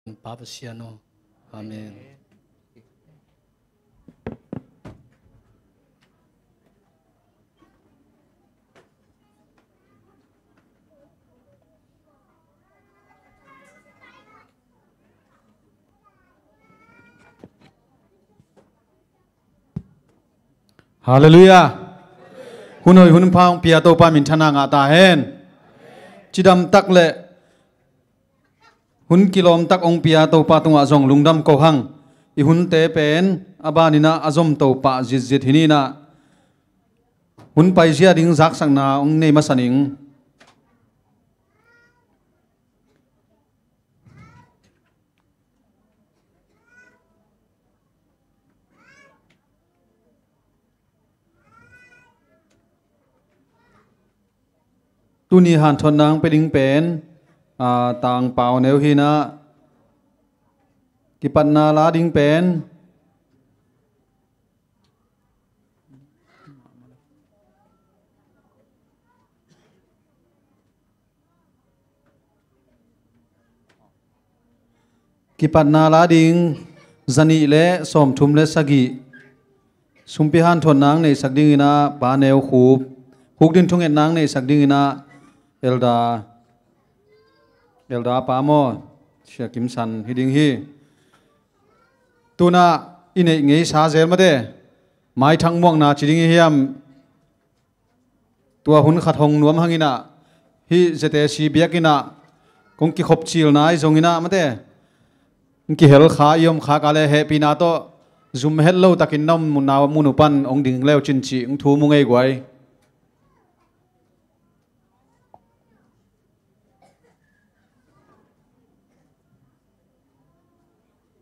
Papa Siano. Amen. Hallelujah. Hunoi hun phang pia to pa min thana nga ta hen. Chidam tak le hun kilom tak ong pia to pa tunga zong lungdam ko hang. I hun te pen abanina azom to pa zit hinina. Hun pai zia ding zak sang na ong nei masaning. Tuni han thon nang pe ding pen tang pau neu hina ki pan na la ding pen ki pan na la ding zani le som thum le sagi sumpi han thon nang nei sak ding ina pa neu khub huk din thung en nang nei sak ding ina Elda pamo Sia Kim San hiding hi tuna ine ngei sa zel made mai thang muang na chiding hiam tua hun khat hong nuam hangina hi zete si biakina kong ki khop chil nai zongina mate ki hel kha yom kha kale happy na to zoom hello takin nom munaw munupan ong ding leo chin chi ong thu mu ngei gwai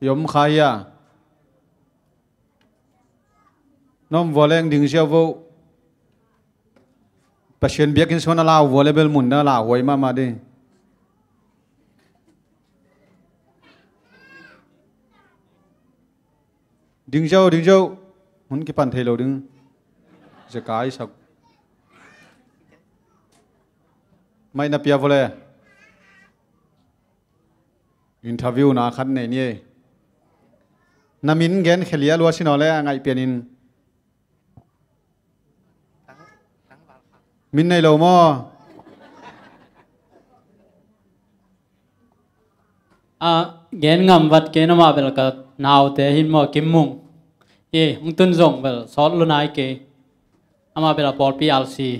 yom khaya nom voleng ding sia vo pasien biakin sona la volleyball mun na la hoi ma de ding jau hun ki pan thelo ding je kai sak mai na pia vole interview na khan nei ni namin gen khelia lua sinole ngai pianin min nei lo mo gen ngam wat ke nama bel ka naw te hin mo kim mung ung tun zong bel sot lu nai ke ama bel pol pi al si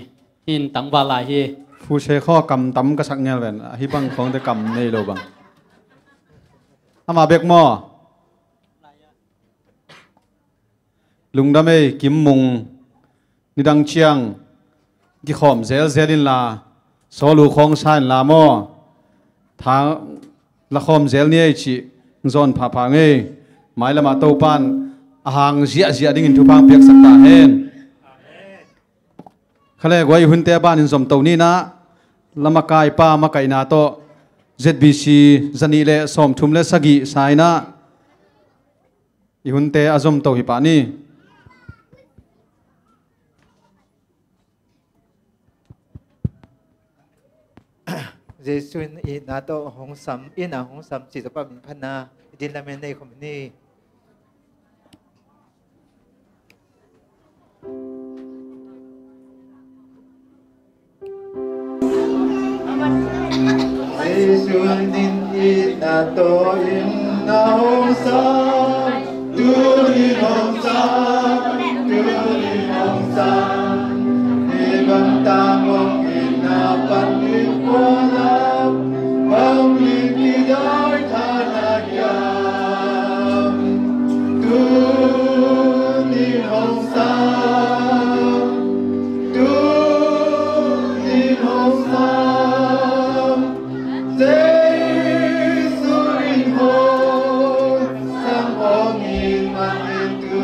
hin tang ba lai hi phu se kho kam tam ka sak ngel ven hi bang khong te kam nei lo bang ama bek mo lungdame kim mung nidang chiang ki khom zelin la solu khong san la mo thang la khom zel ni chi zon pha nge mai lama to pan ahang zia ding in thu pang pek sakta hen khale goi hun te ban in zom to ni na lama kai pa ma kai na to ZBC zani le som thum le sagi saina i hun te azom to hi pa ni Jesuin in nato hong sam ina hong sam chỉ cho mình phana din la men nei khom ni Jesuin in nato in na hong sam tu ni hong sam ni bang ta mong in na pan ni kwa Ông linh đi đói tha lạc yam tu ni hồng sam giê-xu in hồn sang hồn in mang in tu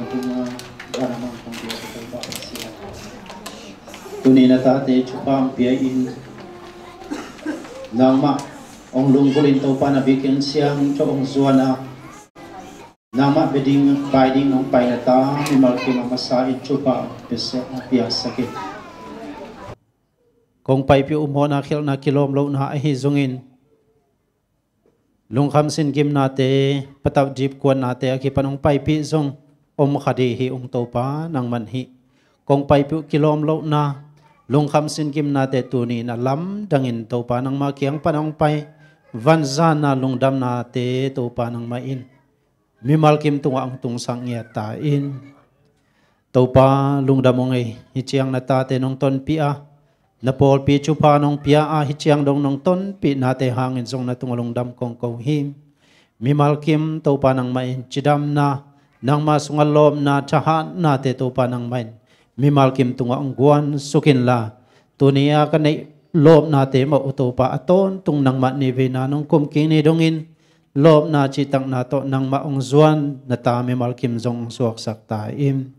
bunga anamang kong Diyos sa kalbaan siya. Tunay na tate, chupang piyain nang ma ong lungkulin to pa na bikin siyang choong zuana nang ma beding biding ng painata ni malki mamasain chupa pesa piyak sakit. Kung paipi umho na kilom lo na ahizungin lung khamsin gim nate pataw jeep kuan nate akipanong paipi zong khadihi topa nang manhi kong paipi kilom lo na lung khamsin gim nate tuni na lam dangin topa nang makiang panong pai vanzana lungdam nate topa nang main mimal kim tunga ang tung sangya tain topa lungdamong ay hichiang natate nong ton pia na pol pi chupa nong pia a hichiang dong nong ton pi nate hangin zong na tungalungdam kong kauhim mimal kim topa nang main chidam na nang masungalom na chahan nate topa nang main mimal kim tunga ang guan sukin la tunia kanay lom nate mautopa aton tung nang matnive na nong kumking ni dongin lom na chitang nato nang maong zuan na ta mimal kim zong suak sak taim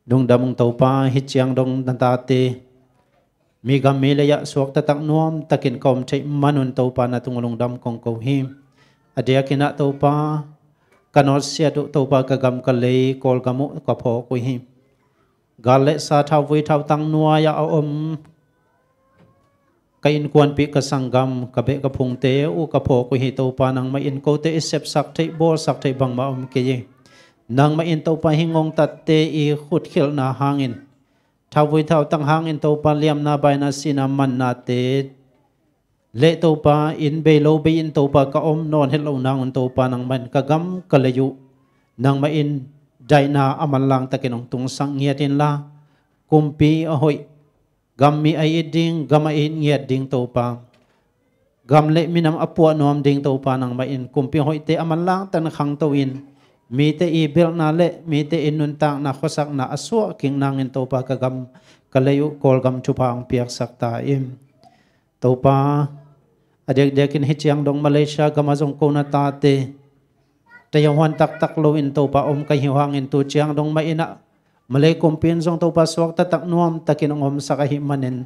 dong damong topa hichiang dong natate migam milaya suak tatak nuam takin kom chay manun topa na tungulong dam kong kauhim adya kina topa kanos siya topa kagam kalay kol gamu kapo kuhim gale sa taway taw tang nuaya kain kuan pi kasanggam kabe kapung te u kapo kuhi topa nang main ko te isep sak tay bol sak tay bang maom kiye nang main topa hingong tatte i khut khil na hangin taway taw tang hangin topa liam na bay na sinaman nate le topa in belo be in topa ka non hello nang topa nang man kagam kalayu nang main dai na aman lang takinong tung sang ngiatin la kumpi ahoy gammi ay iding gamain ngiat ding topa gamle minam apua noam ding topa nang main kumpi hoy te aman lang tan khang towin mi te ibil na le mi te inuntang na khosak na aswa king nangin topa kagam kalayu kol gam chupa ang piak sak taim topa adek dekin hichiang dong Malaysia gamazong ko na tate tayawan tak tak lowin topa kahiwangin tu chiang dong maina malay kumpin zong topa swak tatak nuam takin om sa kahimanin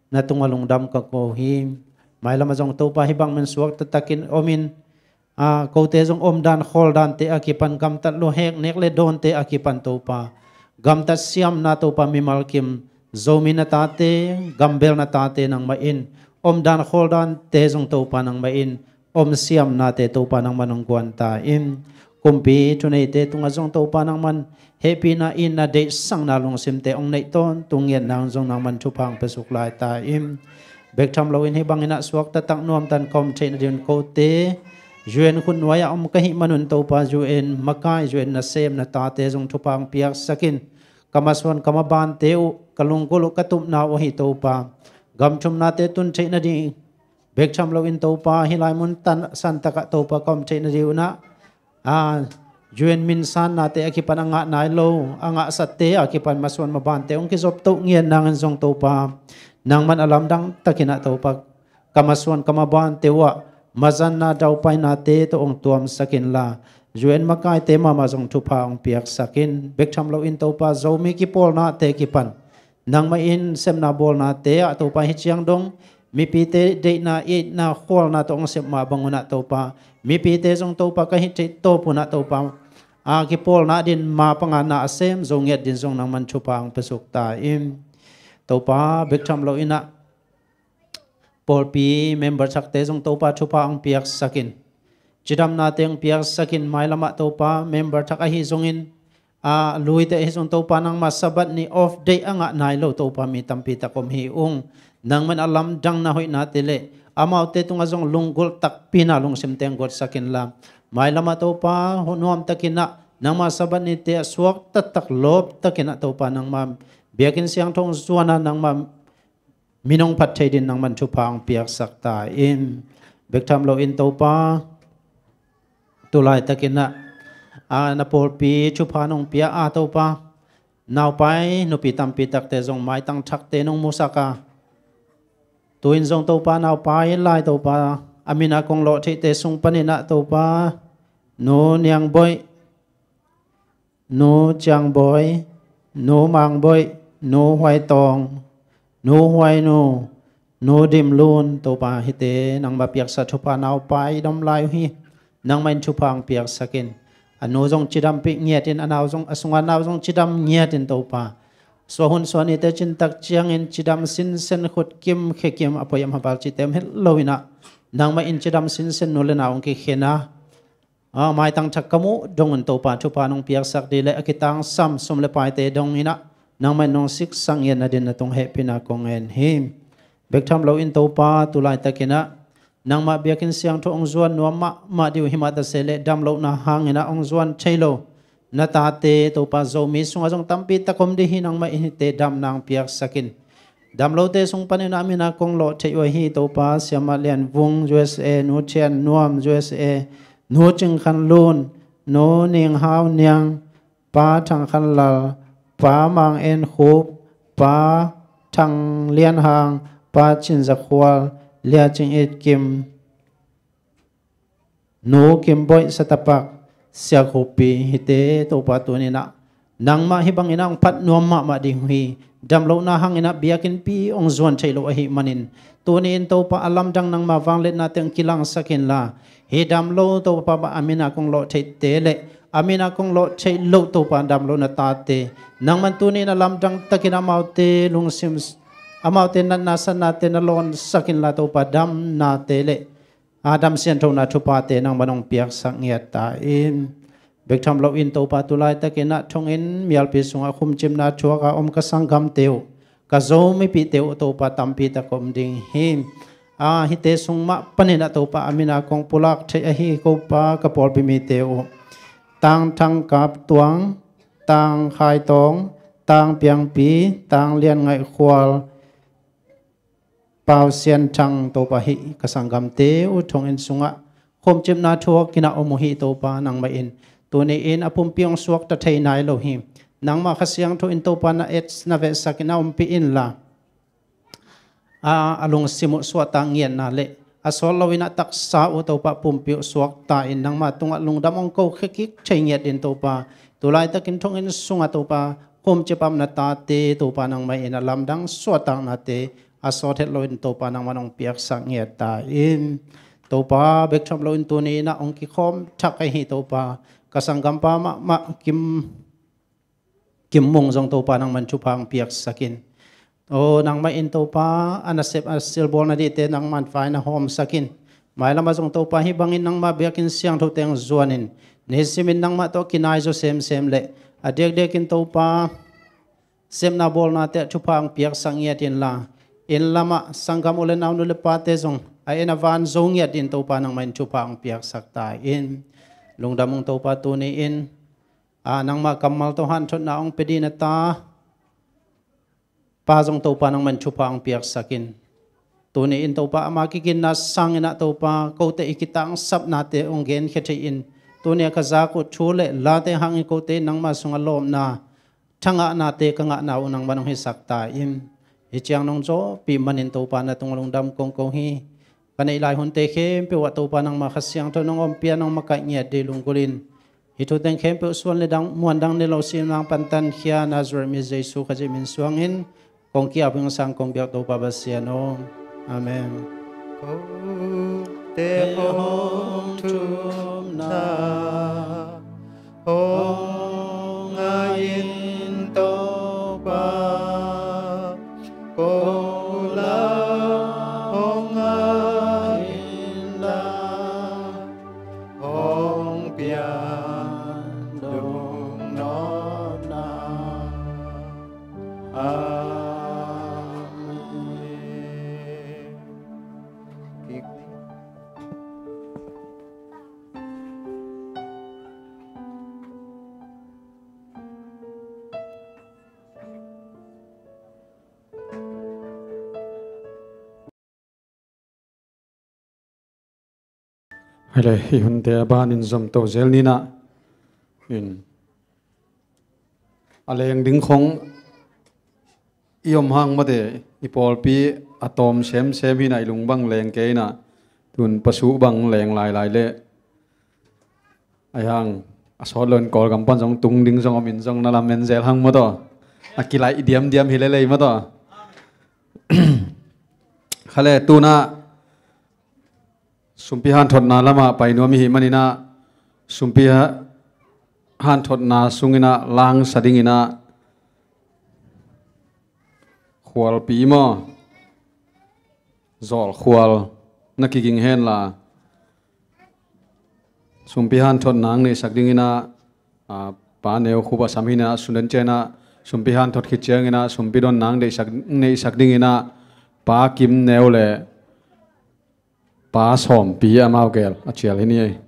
na tungalungdam ka kohim may lamazong topa hibang men swak tatakin omin kote zong dan khol dan te akipan gamtat lohek nekle don te akipan topa gamtat siam na topa mimalkim zomi na tate gambel na tate nang main dan khol dan te zong topa nang main siam na te topa nang manungguan taim kumpi tunay te tunga zong topa nang man happy na in na de sang na long simte ong naiton tungyan nang zong nang man chupang pesuklay taim bektam lawin hibang ina swak tatang nuam tan kom chain din kote juen kun waya kahi manun topa juen makai juen na sem na tate zong chupang piak sakin kamaswan kamaban teu kalungkulo katum na wahi topa gamchum na te tun chain na di bektam lawin topa hilay mun tan santaka topa kom chain na di una juen minsan nate akipan anga nailo anga satte akipan maswan mabante ong kisop to ngien nangan zong topa nang man alam dang takina topa kamaswan kamabante wa mazan na daw pay nate to ong tuam sakin la juen makai te mama zong tupa ong piak sakin bekcham lo in topa zomi kipol nate kipan nang main sem na bol nate topa hichiang dong mipite de na it na khol na tong sem ma banguna topa mipite zong topa kahit to puna topa kipol na din ma pangana asem zong yet din zong nang man chupang pesuk taim topa bektam lo ina polpi member sakte zong topa chupang piak sakin chidam na teng piak sakin mai lama topa member thakahi zongin luite zong topa nang masabat ni off day anga nailo topa mi tampita kom hiung nang man alam dang na hoy natile amaw te tunga zong lunggol tak pinalong simteng got sakin la may lama topa hunuam takina nang masaban ni te swak tatak lob takina topa nang ma biakin siang thong suana nang ma minong patay din nang man chupa ang piak sakta in bektam lo in topa tulay takina napolpi chupa nong pia topa naw pai nupitam pitak te zong mai tang thak te nong musaka tuin zong topa naw pai lai topa amina kong lo te sung panina topa no niang boy นูจังบอยนูมังบอยนูหวยตองนูหวยนูดิมลูนตัวปาฮิเตนังมาเปียกสัตว์ปานาวไปดมลายฮีนังมันชุพังเปียกสักินอนุจงจิดำปิเงียดินอนาวจงอสงวนาวจงจิดำเงียดินตัวปาสวหุนสวนิเตจินตักเจียงอินจิดำสินเซนขุดกิมเขกิมอภัยมหาบาลจิตเต็มเฮลโลวินะนังมาอินจิดำสินเซนนุเลนาองกิเขนะไม่ตั้งชักกมุดงอันตัวปาชุปานองเปียกสักดีเลยอกิตังซ้ำสมเลปายเตดงอินะนังมันนองซิกสังเย็นอดินตรงเฮปินากงเอ็นฮิมเบกทำเราอินตัวปาตุลายตะกินะนังมาเบียกินเสียงทุองจวนนัวมาดิวหิมาตะเสเลดำเราหน้าหางอินะองจวนเชโลนาตาเตตัวปาโจมีสุงอาจงตั้มปีตะคมดีหินังมาอินเตดำนางเปียกสักินดำเราเตสุงปันนามินากงโลเทวหิตัวปาเสียมาเลียนวง USA นูเชียนนวม USA นูจึงขันลูนนูเนียงฮาวเนียงปาทางขันลาปามังเอ็นคูบปาทางเลียนหางปาชินจักวาลเลียจิงเอ็ดกิมนูกิมบอยสตปักเสียคูปีฮิเตตัวปาตัวนี้นะนังมาฮิบังอินังพัดนวมมาดิงฮีดำโลนาหังอินะเบียกินปีองจวนใช้โลอหิมันินตัวนี้อินตัวปาอัลลัมดังนังมาฟังเล็ดนาเตียงกิลังสักินลาฮิดำโลตัวปาบะอามินาคงโลใช้เตเลอามินาคงโลใช้โลตัวปาดำโลนาตาเตนังมันตัวนี้นะลำดังตะกินอามาเตลุงซิมอามาเตนันนาสนาเตนลอนสักินลาตัวปาดำนาเตเลอาดัมเซียนโทนาทุปาเตนังมันองเปียกสังเงียตาอินเบกทำเราอินตัวปาตุลายตะกินะทงอินมีอัลปิสุงอาคุมจิมนาชัวกาอมกสังกัมเตวกะโซไม่ปีเตวตัวปาตัมปีตะคมดิงฮิมฮิเตสุงมะปนินะตัวปาอามินาคงปุลักเทอหิโกปากะปอลปิมีเตวตังทังกับตวงตังคายตองตังเปียงปีตังเลียนไงควาลเปาเซียนทังตัวปาหิกสังกัมเตวทงอินสุงะคมจิมนาชัวกินะอมุหิตัวปานังมาอินตัวนี้อินอภุมเปียงสวกตะเทยนายโลหิมนังมาขเสียงทุอินตัวปานะเอสนาเวสักินะอมปีอินลาอารมณ์สิมุสวตังเงียนนาเลอสอลวินาตักษาอุตปะปุ่มปิวสวกตาอินนังมาตุงลุงดำองโกเขกิกเชียดอินตัวปาตัวลายตะกินทงอินสุงตัวปาคมเจ็บามนาตาเตตัวปานังมาอินลำดังสวตังนาเตอสอเทลอินตัวปานังมันองเปียกสังเงียตาอินตัวปาเบกชมลอินตัวนี้นะองกิคอมชักไอหิตัวปากสังกัมปามะกิมมงจงตัวปานังมันชุพังเปียกสักินโอ้นังไม่อินตัวปาอันนั้นเซฟอันซิลบอลนาดีเตนังมันไฟนะหอมสักินหมายละมาจงตัวปาฮิบังอินนังมาเบียกินเสียงทุเตงจวนินเนซิมินนังมาตัวกินไอโซเซมเละอเด็กเด็กกินตัวปาเซมนาบอลนาเตชุพังเปียกสังเงียดินลาอินละมาสังกัมอุเลนาวนุเลปาเตจงไอเอ็นวันจงเงียดินตัวปานังมันชุพังเปียกสักตายอินลงดำมงตัวปาตัวนี้อินนังมากำมัลตัวหันชนนาองเปดีนตาปาจงตัวปานังมันชุพังเปียกสักินตัวนี้อินตัวปามากิกินนัสสังอินะตัวปาโกเตอิกิตังสับนาเตองเกนเขตอินตัวนี้ก็จะกุชูเลลาเตหังอิโกเตนังมาสุงอลมนาทั้งนาเตกังนาอุนังมันองเฮสักตาอิมอิจยังนงโจปีมันอินตัวปานาตรงลงดำกงฮีกันในลายหุ่นเตเข้มเปวัตตัวปานังมาขเสียงตัวนงอมเปียนงมาไก่เงียดดีลุงกุลินฮิตุเต็งเข้มเปส่วนเลดังมวนดังในเราสินางปันตันเขียนาจรมิเจสุขจิมินสวงอินกงเกียพิงสังกงเบียตัวปาบาเซียโนอาเมนเตโฮมทุมนาโฮงอายินโตปาโกลาโฮงอายินดาโฮงเปียดุงนอบนาอาอะไรหุ่นเตะบ้านอินซอมโตเซลนี่นะอินอะไรยังดึงของยมหังมาเดอีปอลปีอะตอมเซมฮินัยลุงบังแรงเกยนะทุนปะสุบังแรงลายเละไอหัง Solon call kampon jong tung ding jong amin jong nalam menzel hang mo to akilai diam hilele mo to khale tu na sumpi han thot na lama paino mi hi manina sumpi han thot na sungina lang sadingina khwal pi mo zol khwal nakiging hen la sumpihan thot nang ne sakdingina pa neu khuba samhina sunan chena sumpihan thot khichengina sumpidon nang de sakdingina pa kim neu le pa som pi amau gel achial hini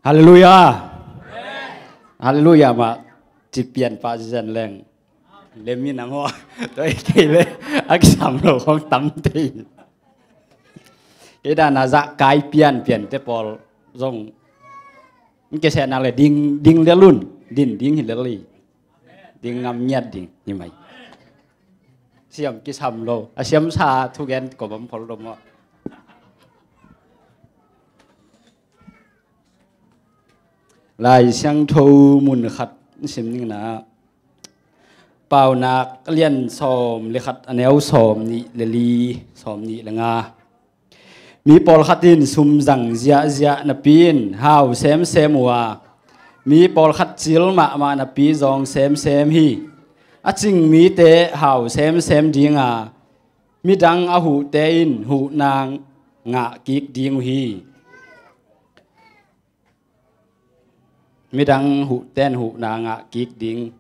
Hallelujah Hallelujah ma chỉ pian pa zen leng lên mi nang ho tôi kể lên ác sắm đồ không tắm thì cái đàn là dạ cái pian thế Paul dùng cái xe nào là đinh lên luôn đinh thì lên lì đinh ngâm nhạt đinh như vậy xem cái sắm đồ xem xa thu gen của bấm Paul đồ mà lại sang thu mùn khát xem như nào Pau nak lian som lekhat aneu som ni leli som ni lenga mi pol khatin sum jang zia na pin hau sem wa mi pol khat chil ma na pi jong sem hi aching mi te hau sem dinga mi dang a hu te in hu nang nga kik ding hi mi dang hu ten hu na nga kik ding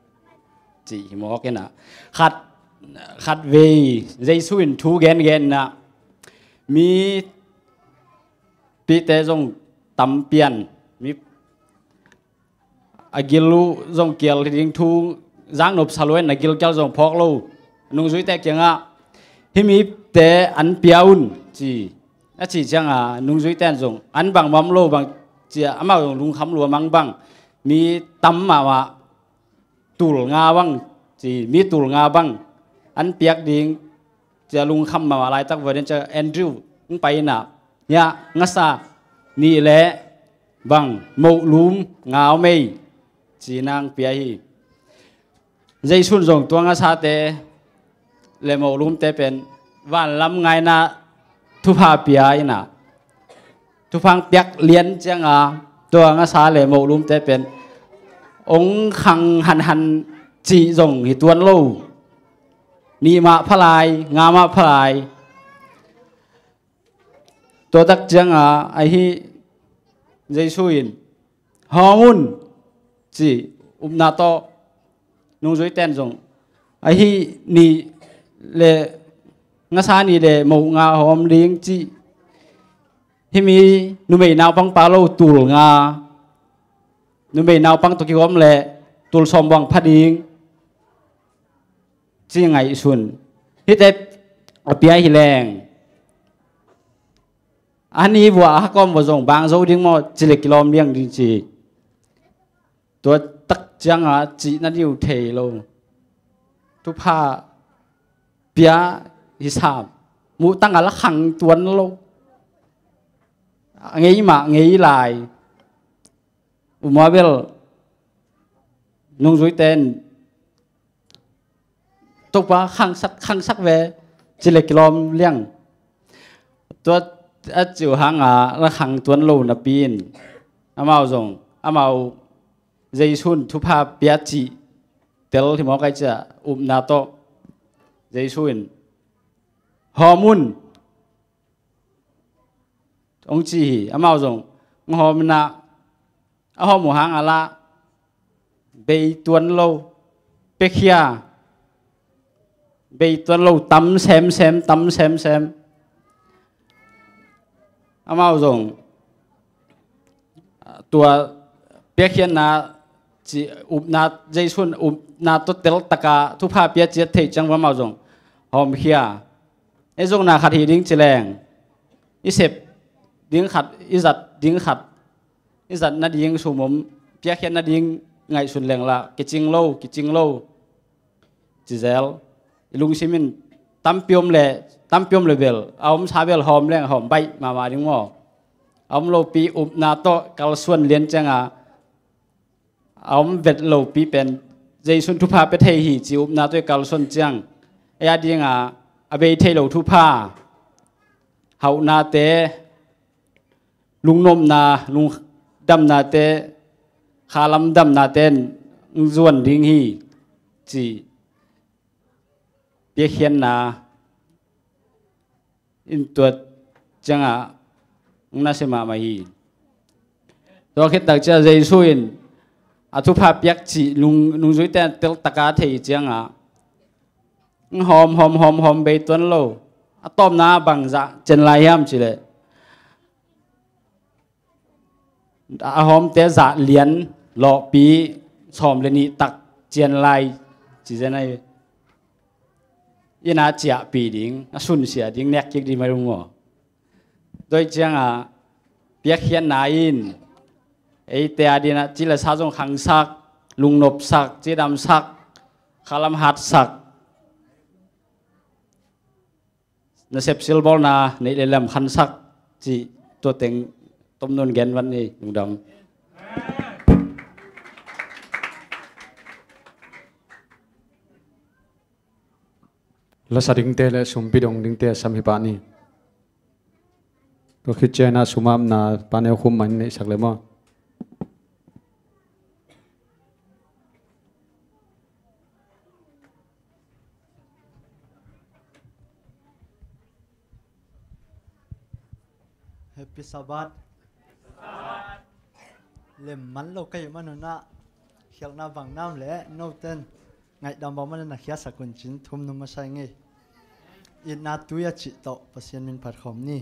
chỉ mò cái nào khát về dây xuyên thu gen na mi pi te dòng tắm pian mi agilu dòng kiel thì tiếng thu giang nộp saluen agil kiel dòng phok lâu nung duy te kiang à hi mi te ăn piaun chỉ chăng nung duy te dòng ăn bằng mắm lâu bằng chỉ ama dòng lung khăm lúa mang bằng mi tắm mà tul nga bang chỉ mi tul nga bang anh piak dingจะลุงคำมาอะไรตักวันนี้จะแอนดรูว์ไปน่ะเนี่ยงัสซานี่แหละบังโมลุมงาวไม่จีนางเปียฮีใจชุนส่งตัวงัสซาเตเลโมลุมเตเป็นวันลำไงนะทุพาเปียน่ะทุพังเปียกเลียนจังตัวงัสซาเลโมลุมเตเป็นองคังหันจีจงหิตวนโลนีมาพลายงามาพลายตัวตักจังไอฮีใจช่วยฮอมุนจีนาโตนุ่งจุยเต้นจงไอฮีนี่เลงาซานี่เลหมูงาหอมเลี้ยงจีที่มีนุ่มนาวปังปาโลตูลงานุ่มนาวปังตุกิวมเลตูลสมวังพัดิงจีไงส่วนที่แต่เปียหิแรงอันนี้วัวก็มาส่งบางโซ่ดิ้งมาจิเลกิโลเมียงจริงๆตัวตักจังจีนั่นอยู่เทโลทุกผ้าเปียหิสามมูตั้งละขังตัวนั่นโลงี้มางี้ลายอุมาเบลนุ่งจุยเต้นตุกว่าขังสักเวจิเลกิโลเลี้ยงตัวจิ๋วหางละขังตัวโลนับปีนอามาจงอามาใจชุนทุพาเปียจีเตลที่มอไกจะอุบนาโตใจชุนฮอมุนองจีอามาจงฮอมนาฮอมูหางละเบยตัวโลเปคียเบยตัวเราตำแซมอามาจงตัวเปียกเขียนนาจีอุบนาใจชุนอุบนาตัวเตลตะกาทุพาเปียเจียเทจังว่ามาจงหอมเขียไอจงนาขัดหีดิ้งจีแรงอิเสพดิ้งขัดอิจัดดิ้งขัดอิจัดนาดิ้งสูมเปียกเขียนนาดิ้งไงสุดแรงละกิจิงโลจีเซลลุงซิมินตั้มพิมเล่ tam piom level om sabel hom leng hom bai ma ding mo om lo pi na to kal suan lien changa om vet lo pi pen jaisun thu pha pe thei hi chi na to kal suan chang ya dinga abe thei lo thu pha hau na te lung nom na lung dam na te khalam dam na ten zuan ding hi chi pe khian na in tuat changa na se ma hi to khit tak cha jesu in athu pha piak chi lung zui ten tel taka thei changa hom be tuan lo atom na bang za chen lai ham chi le a hom te za lian lo pi som le ni tak chen lai chi je nai ina chia pi ding a sun sia ding nek ki di mai rung ngo doi chang a piak hian na in ei te adina chi la sa jong khang sak lung nop sak chi dam sak khalam hat sak na sep sil bol na nei le lam khan sak chi to teng tom non gen wan ni dung dong la sa ding te le sum pi dong ding te sam hi pa ni to khit che na sumam na pa ne khum man nei sak le mo Happy Sabbath. Lem man lo kai manuna khial na bang nam le no ten ngai dam ba man na khia sakun chin thum nu ma sai nge in na tu ya chi to pasien min phat khom ni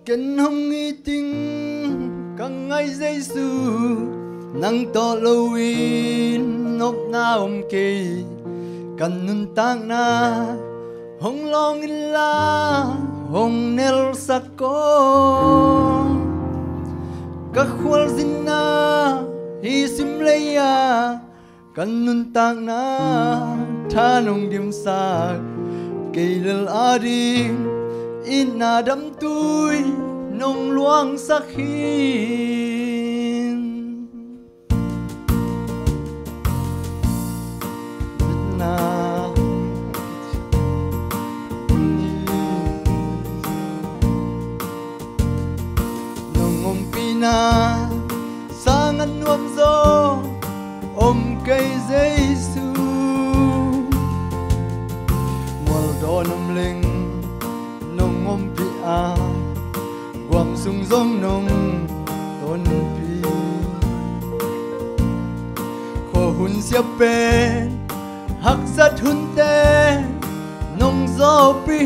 Ken hong nghi ting kang ngai Giêsu nang to lowin nop na ke kan nun tang na hong long illa hong nel sako ka khwal zinna hi sim leya kan nun tang na tha nong dim sak ke lel ading in na đắm tui nông luang sắc hin na nông om pina sang ăn nuông gió ôm cây Giêsu mùa đỏ nông linh nông om pi a quam sung giống nông tôn pi khổ hun xiếp bên hắc rất hun tê nông gió pi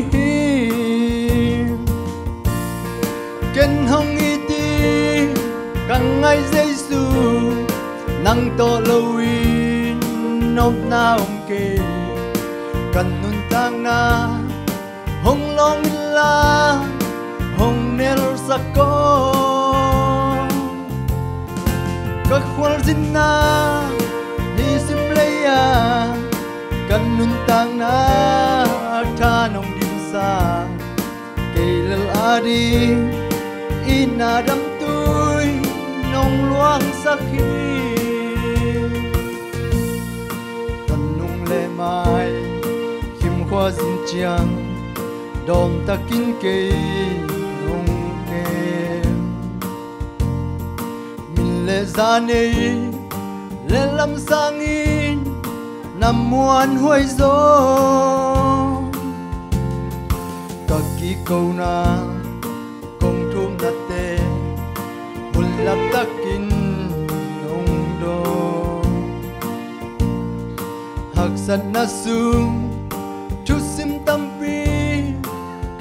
ken hong y ti càng ngày Giêsu nang to lowin nop na kê kan nun tang na hong long la hong nel sako ka khwal zinna ni sim leya kan nun tang na tha nong dim sa ke lel adi ina dam tui nong luang sakhi tan nung le mai kim khoa zin chiang dom takin ke nong ke min le zane le lam sangin nam muan huai zo ka ki câu na kong thum na te hul lap takin nong do hak san na sung chu sim tam pi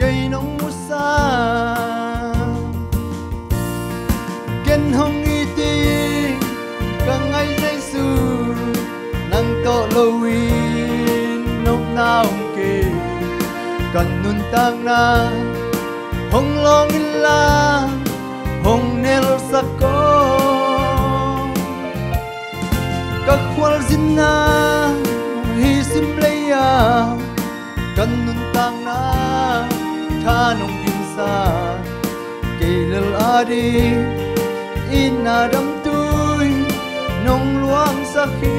cây nông musa กันนุนตังนาหงลองอินลาหงเนลสะโกกักควลสินนาฮิสิมเลยากันนุนตังนาท่านงดินซาเกลลอาดีอินนาดำตุยนงหลวงสักขี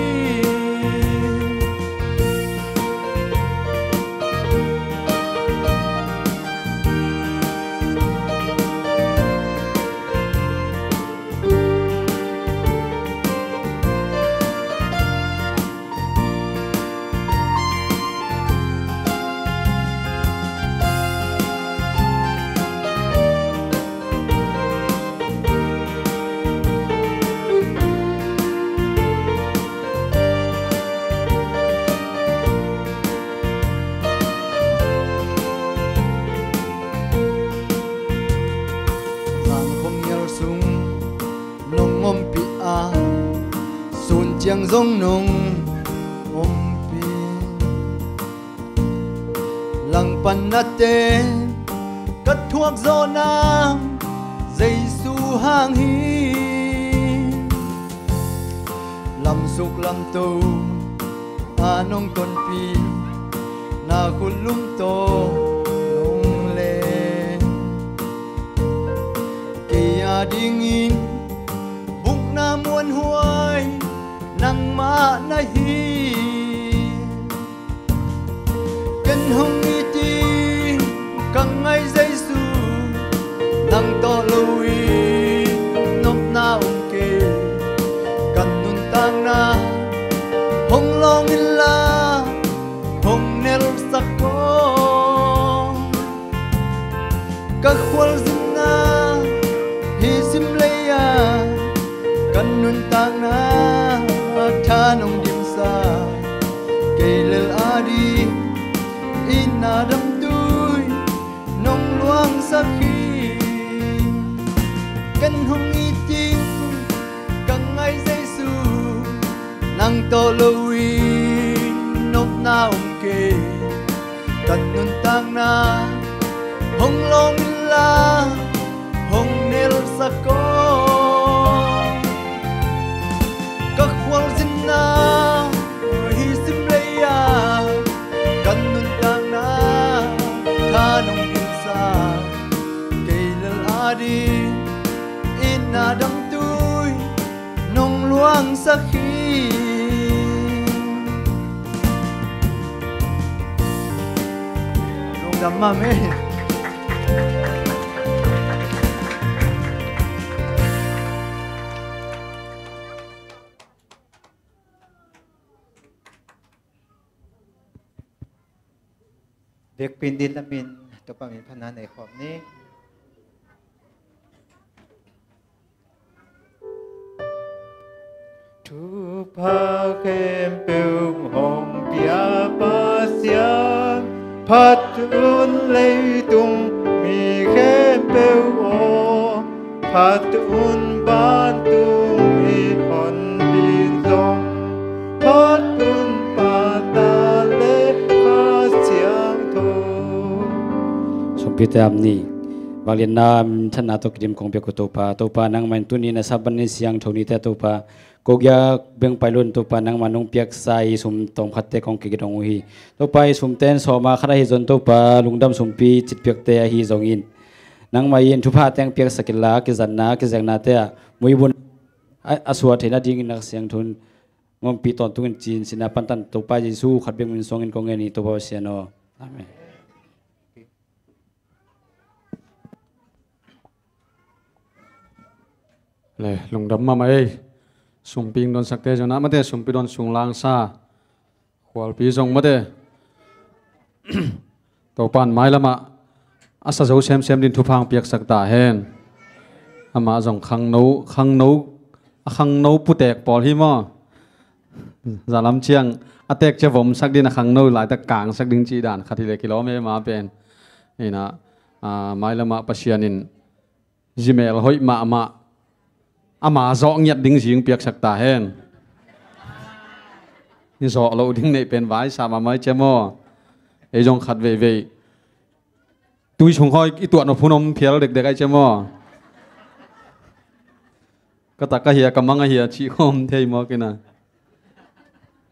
ยังทรงนงอมปีหลังปันนาเตกัดทวกโซน้ำใจสู่ห่างฮีลำสุกลำโตอานงต้นปีนาคุณลุ่มโตลงเลเกียดิงินบุกนามวนหวยนังมานาฮีกันหงอีจีกังไงใจสู้นังโตลุยนบนาอุมเกกันนุนตังนาหงลองอินลาหงเนลสักโกกักควลสินนาฮิสิมเลยากันนุนตังนาท่านงดิมซาเกลลอาดีอินนาดำดุยนงหลวงสักขีกันหงอีจิงกังไงใจสู้นังโตลุยนบนาอุมเกกันนุนตังนาหงลงลาหงเนลสะโกกักควลสินนาฮิสิมเลยากันนุนตังนาท่านงดินซาเกลลอาดีอินนาดำตุยนงหลวงสักขีนงดำมาเมเด็กปีนดินละมินตัวปามินพนันในขอบนี้ทุกภาคเข้มเปิงหงเปียปาเสียงพัดอุ่นเลยตุงมีเข้มเปิงโอพัดอุ่นบ้านตุงมีคนบินทรงพัดอุ่นปาตาเล็กข้าเสียงโทสมพิธามนี้บางเรียนนามท่านอาตุกดิมของเปียกตัวปานังมันตุนีนะสับบันในเสียงโทนี้แต่ตัวปากกยาเบียงไปลุนตัวปานังมันนงเปียกใส่สมตองพัดเตของกิจองฮีตัวไปสมเต้นสอมาขณะฮิจนตัวปาลุงดำสมปีจิตเปียกเตะฮีจงอินนังมายินทุพาแตงเปียกสกิลลากิจันนากิแจงนาเตะมวยบุญอสวดเห็นดิ้งนักเสียงทุนงมปีตอนตุนจีนสินาปันตันตัวไปยิสูขัดเบียงมินซงอินกงเงินตัวปาเสียโนอาเมนเลยลงดำมาไหมสุ่มปิงโดนสักเตจนะมาเตะสุ่มปีโดนสุ่มลางซาขวาปีจงมาเตะตัวปานไม้ละมาอาศัยเซมดินทุพังเปียกสักตาเฮนอามาจงขังนูผู้แตกปอลที่มั่วจาลำเชียงอาเตกเจ้าผมสักดินขังนูหลายตะกางสักดินจีด่านขัดทีเลกิโลเมตรมาเป็นนี่นะไม้ละมาปัชญานินจิเมลหอยมาอามาจอกเงียดดิ้งสิงเปียกสักตาเฮนนี่จอกเราดิ้งในเป็นไว้สามไม้เจมอไอจงขัดเว่ ตุยชงคอยอีตัวหนพูนมเพียรเด็กๆไอ้เจ้าหม้อก็ตักก็เฮียกำมังเฮียชีคอมเทยมอกินะ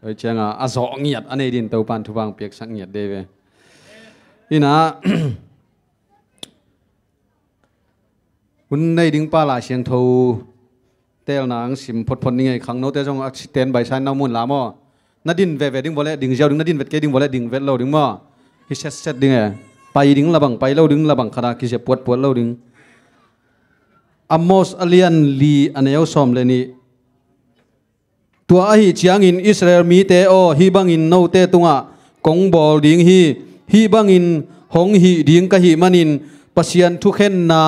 ไอ้เจ้าอ่ะอาสองเงียดอันนี้ดินเตาปานทุบางเปียกสังเงียดเดเวอีนะคุณในดิ้งป้าลาเชียงทูเตลนางสิมพดพลนี่ไงขังโนเตจงอักเตนใบชายน้ำมูลลามอนัดดินเวดิ้งบ่เล่ดิ้งเจ้าดิ้งนัดดินเวทเกดิ้งบ่เล่ดิ้งเวทเราดิ้งมอฮิเซตดิ้งไงไปดิ้งระบังไปเราดิ้งระบังขณะกิเสปวดเราดิ้งอัมโมสอเลียนลีอันเอลซอมเลนี่ตัวไอเชียงอินอิสราเอลมีเตโอฮีบังอินโนเตตุงะกงบอลดิ้งฮีบังอินหงฮีดิ้งกะฮีมันินปัสยันทุกเห็นนา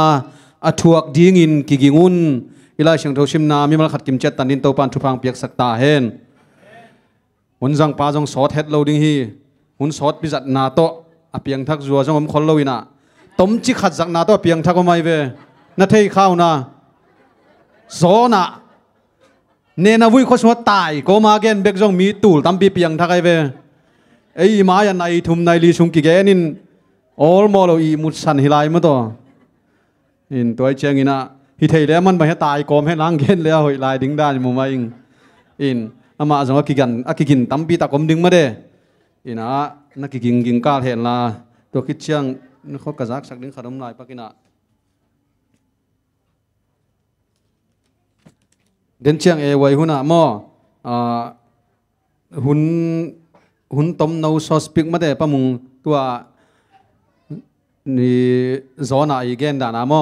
อถวกดิ้งอินกิกิงุนอิลาเชียงทชิมนามีมันขัดกิมเจตันดินโตปานทุพังเปียกสักตาเห็นหุ่นจังปาจงสอดเฮ็ดเราดิ้งฮีหุ่นสอดพิจัดนาโตอเปียงทักจัวจงอมคนเราอินะต้มจิขัดจากนาโตเปียงทักก็ไม่เวนาเทข้าวนะโซนะเนนาวุ้ยโคสวดตายก็มาเกนเบกจงมีตูลตั้มปีเปียงทักไอเวไอมายันไอทุ่มในลีชุงกิเกนินออลมอลอีมุดสันฮิไลมาตัวอินตัวไอเชียงอินะฮิเทแล้วมันไปให้ตายกอมให้ล้างเกนแล้วหอยลายดิ้งด้านมุมมาอินอามาจงกิกินตั้มปีตะกอมดิ้งมาเดอินะนักกินกาเห็นละตัวคิดเชียงเขากระซักสักดิ้งขนมลายปักกินะเดินเชียงไว้หุ่นหม้อหุ่นต้มนูซอสปิกมาได้ปะมุงตัวนี่จอน่ะอีเกนด่านะหม้อ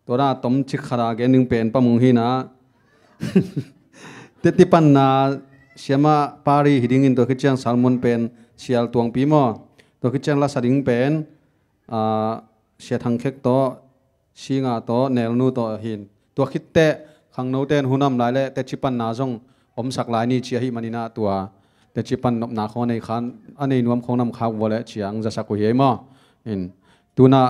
ตัวน่ะต้มชิคขาราเกนหนึ่งเป็นปะมุงฮีนะเตติปันนาเชียมาปารีฮิดิงินตัวคิดเชียงแซลมอนเป็นเชียลตวงปีหม้อตัวคิดเชียงลาสดิงเป็นเชียทังเค็กโตชิงาโตเนลนูโตหินตัวคิดเตะขังโนเตนหุ่นน้ำลายเละแต่ชิปันนาจงอมสักลายนี่เชียฮิมันนีนาตัวแต่ชิปันนบนาข้อในขันอันนี้นวมของน้ำขาววัวเละเชียงจะสักกุยเมาอินตัวน่ะ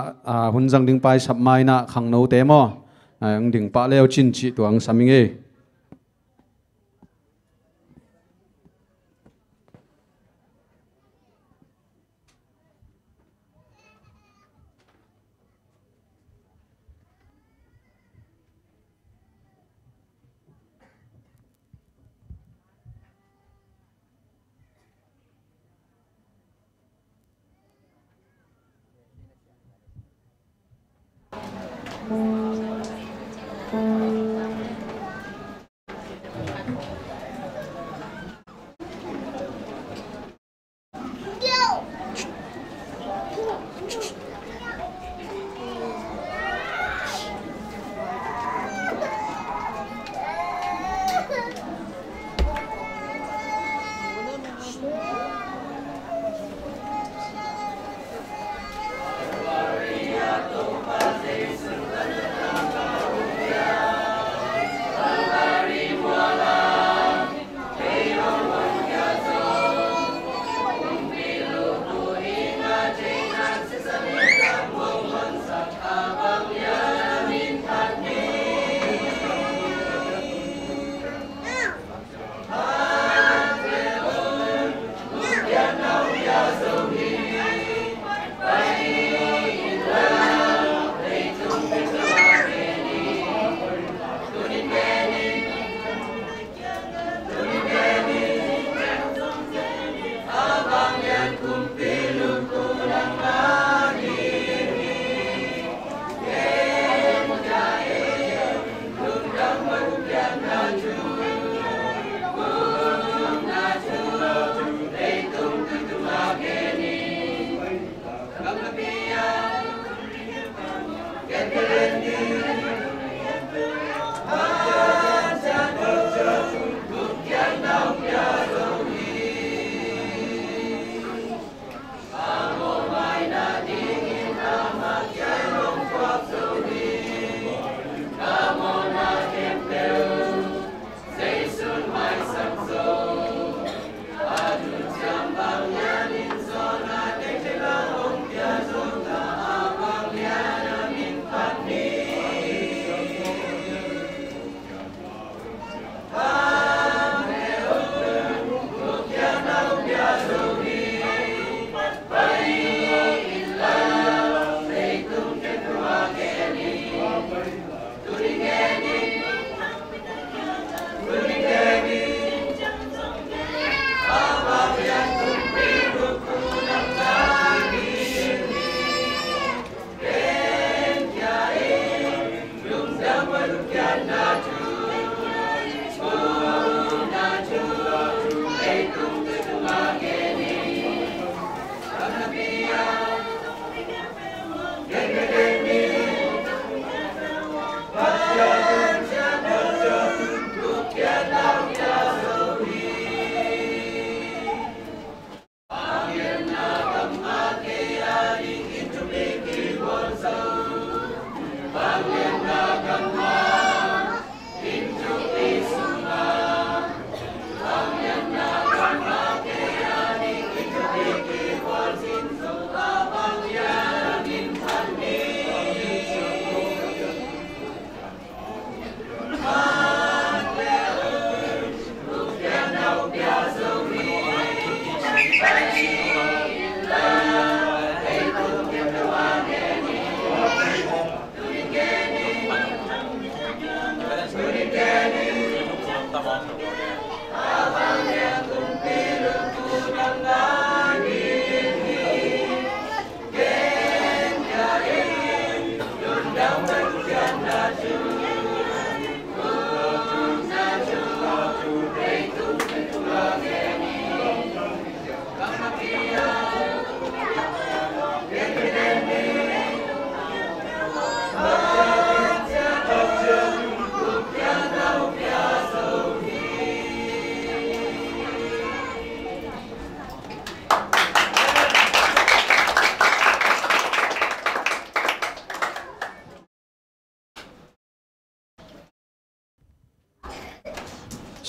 หุ่นจังดึงไปสับไม้น่ะขังโนเตมอยังดึงปะเลี้ยวจินจิตัวอังสามิงเอ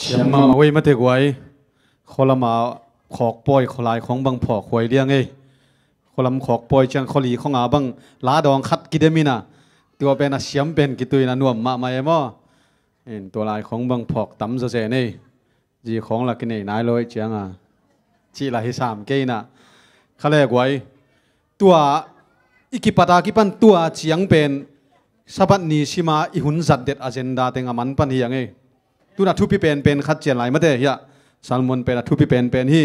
เสียงมาเว้ยมาเตะไว้คนละมาขอกปอยขลายของบังพอควยเลี้ยงคนละขอกปอยจังขลีของอาบังลาดองคัดกิเดมินะตัวเป็นเสียมเป็นกิตุยนะนวมมาไม่มอตัวลายของบังพอกตั้มเจนี่จีของหลักนี่นายลอยเจียงจีลาย3 เกนะเขาเรียกไว้ตัวอีกิปตากิปันตัวเจียงเป็นสับัดนี้ชิมาอิหุนจัดเด็ดอเจนดาเต็งมันปันเฮียงตัวนัทุพิเป็นขัดเจียนไหลมาเตะเฮียซัลมอนเป็นนัทุพิเป็นฮี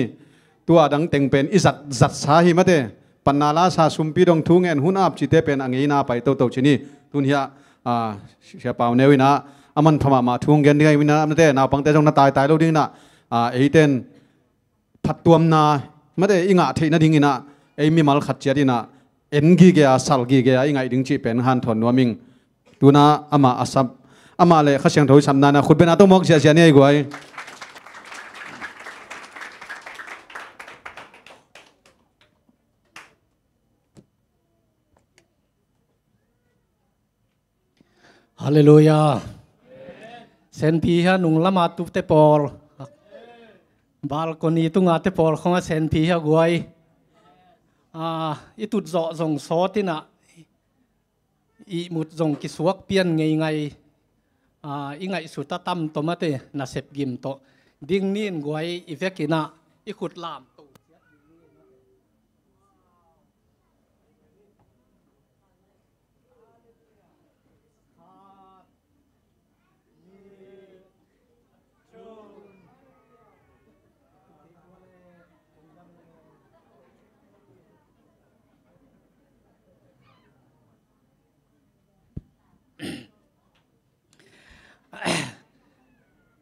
ตัวดังเต็งเป็นอิสัดจัดสาฮีมาเตะปันนาลาซาซุมปีดงทุ่งเงินหุ่นอับจิเตเป็นอังยีนาไปโตชินีตุนเฮียเชียเปาเนวินะอามันพม่ามาทุ่งเงินยังไงวินะมาเตะนาปังเตะจงนาตายโลดิ้งนะเอเตนผัดตัวนามาเตะอิงะเทนดิ้งนะเอมีมัลขัดเจียดินะเอ็นกีเกียสัลกีเกียอิงะดิ้งจีเป็นฮันทอนนัวมิงตัวน่าอามาอาซับอามาเลยข้าเสียงถอยสำนักนะคุณเป็นอาต้องมองเสียนี่ไอ้กวยฮาเลลูยาเซนพีฮะนุ่งละมาตุเตปอลบาลกอนีตุงอาเตปอลของเซนพีฮะกวยอีตุดเจาะส่งซอตินะอีมุดส่งกิสวกเปลี่ยนไงอีไงสุดตั้มตัวมาเตน่าเสพกิมโตดิ้งนี่กวยอีเวกินะอีขุดลาม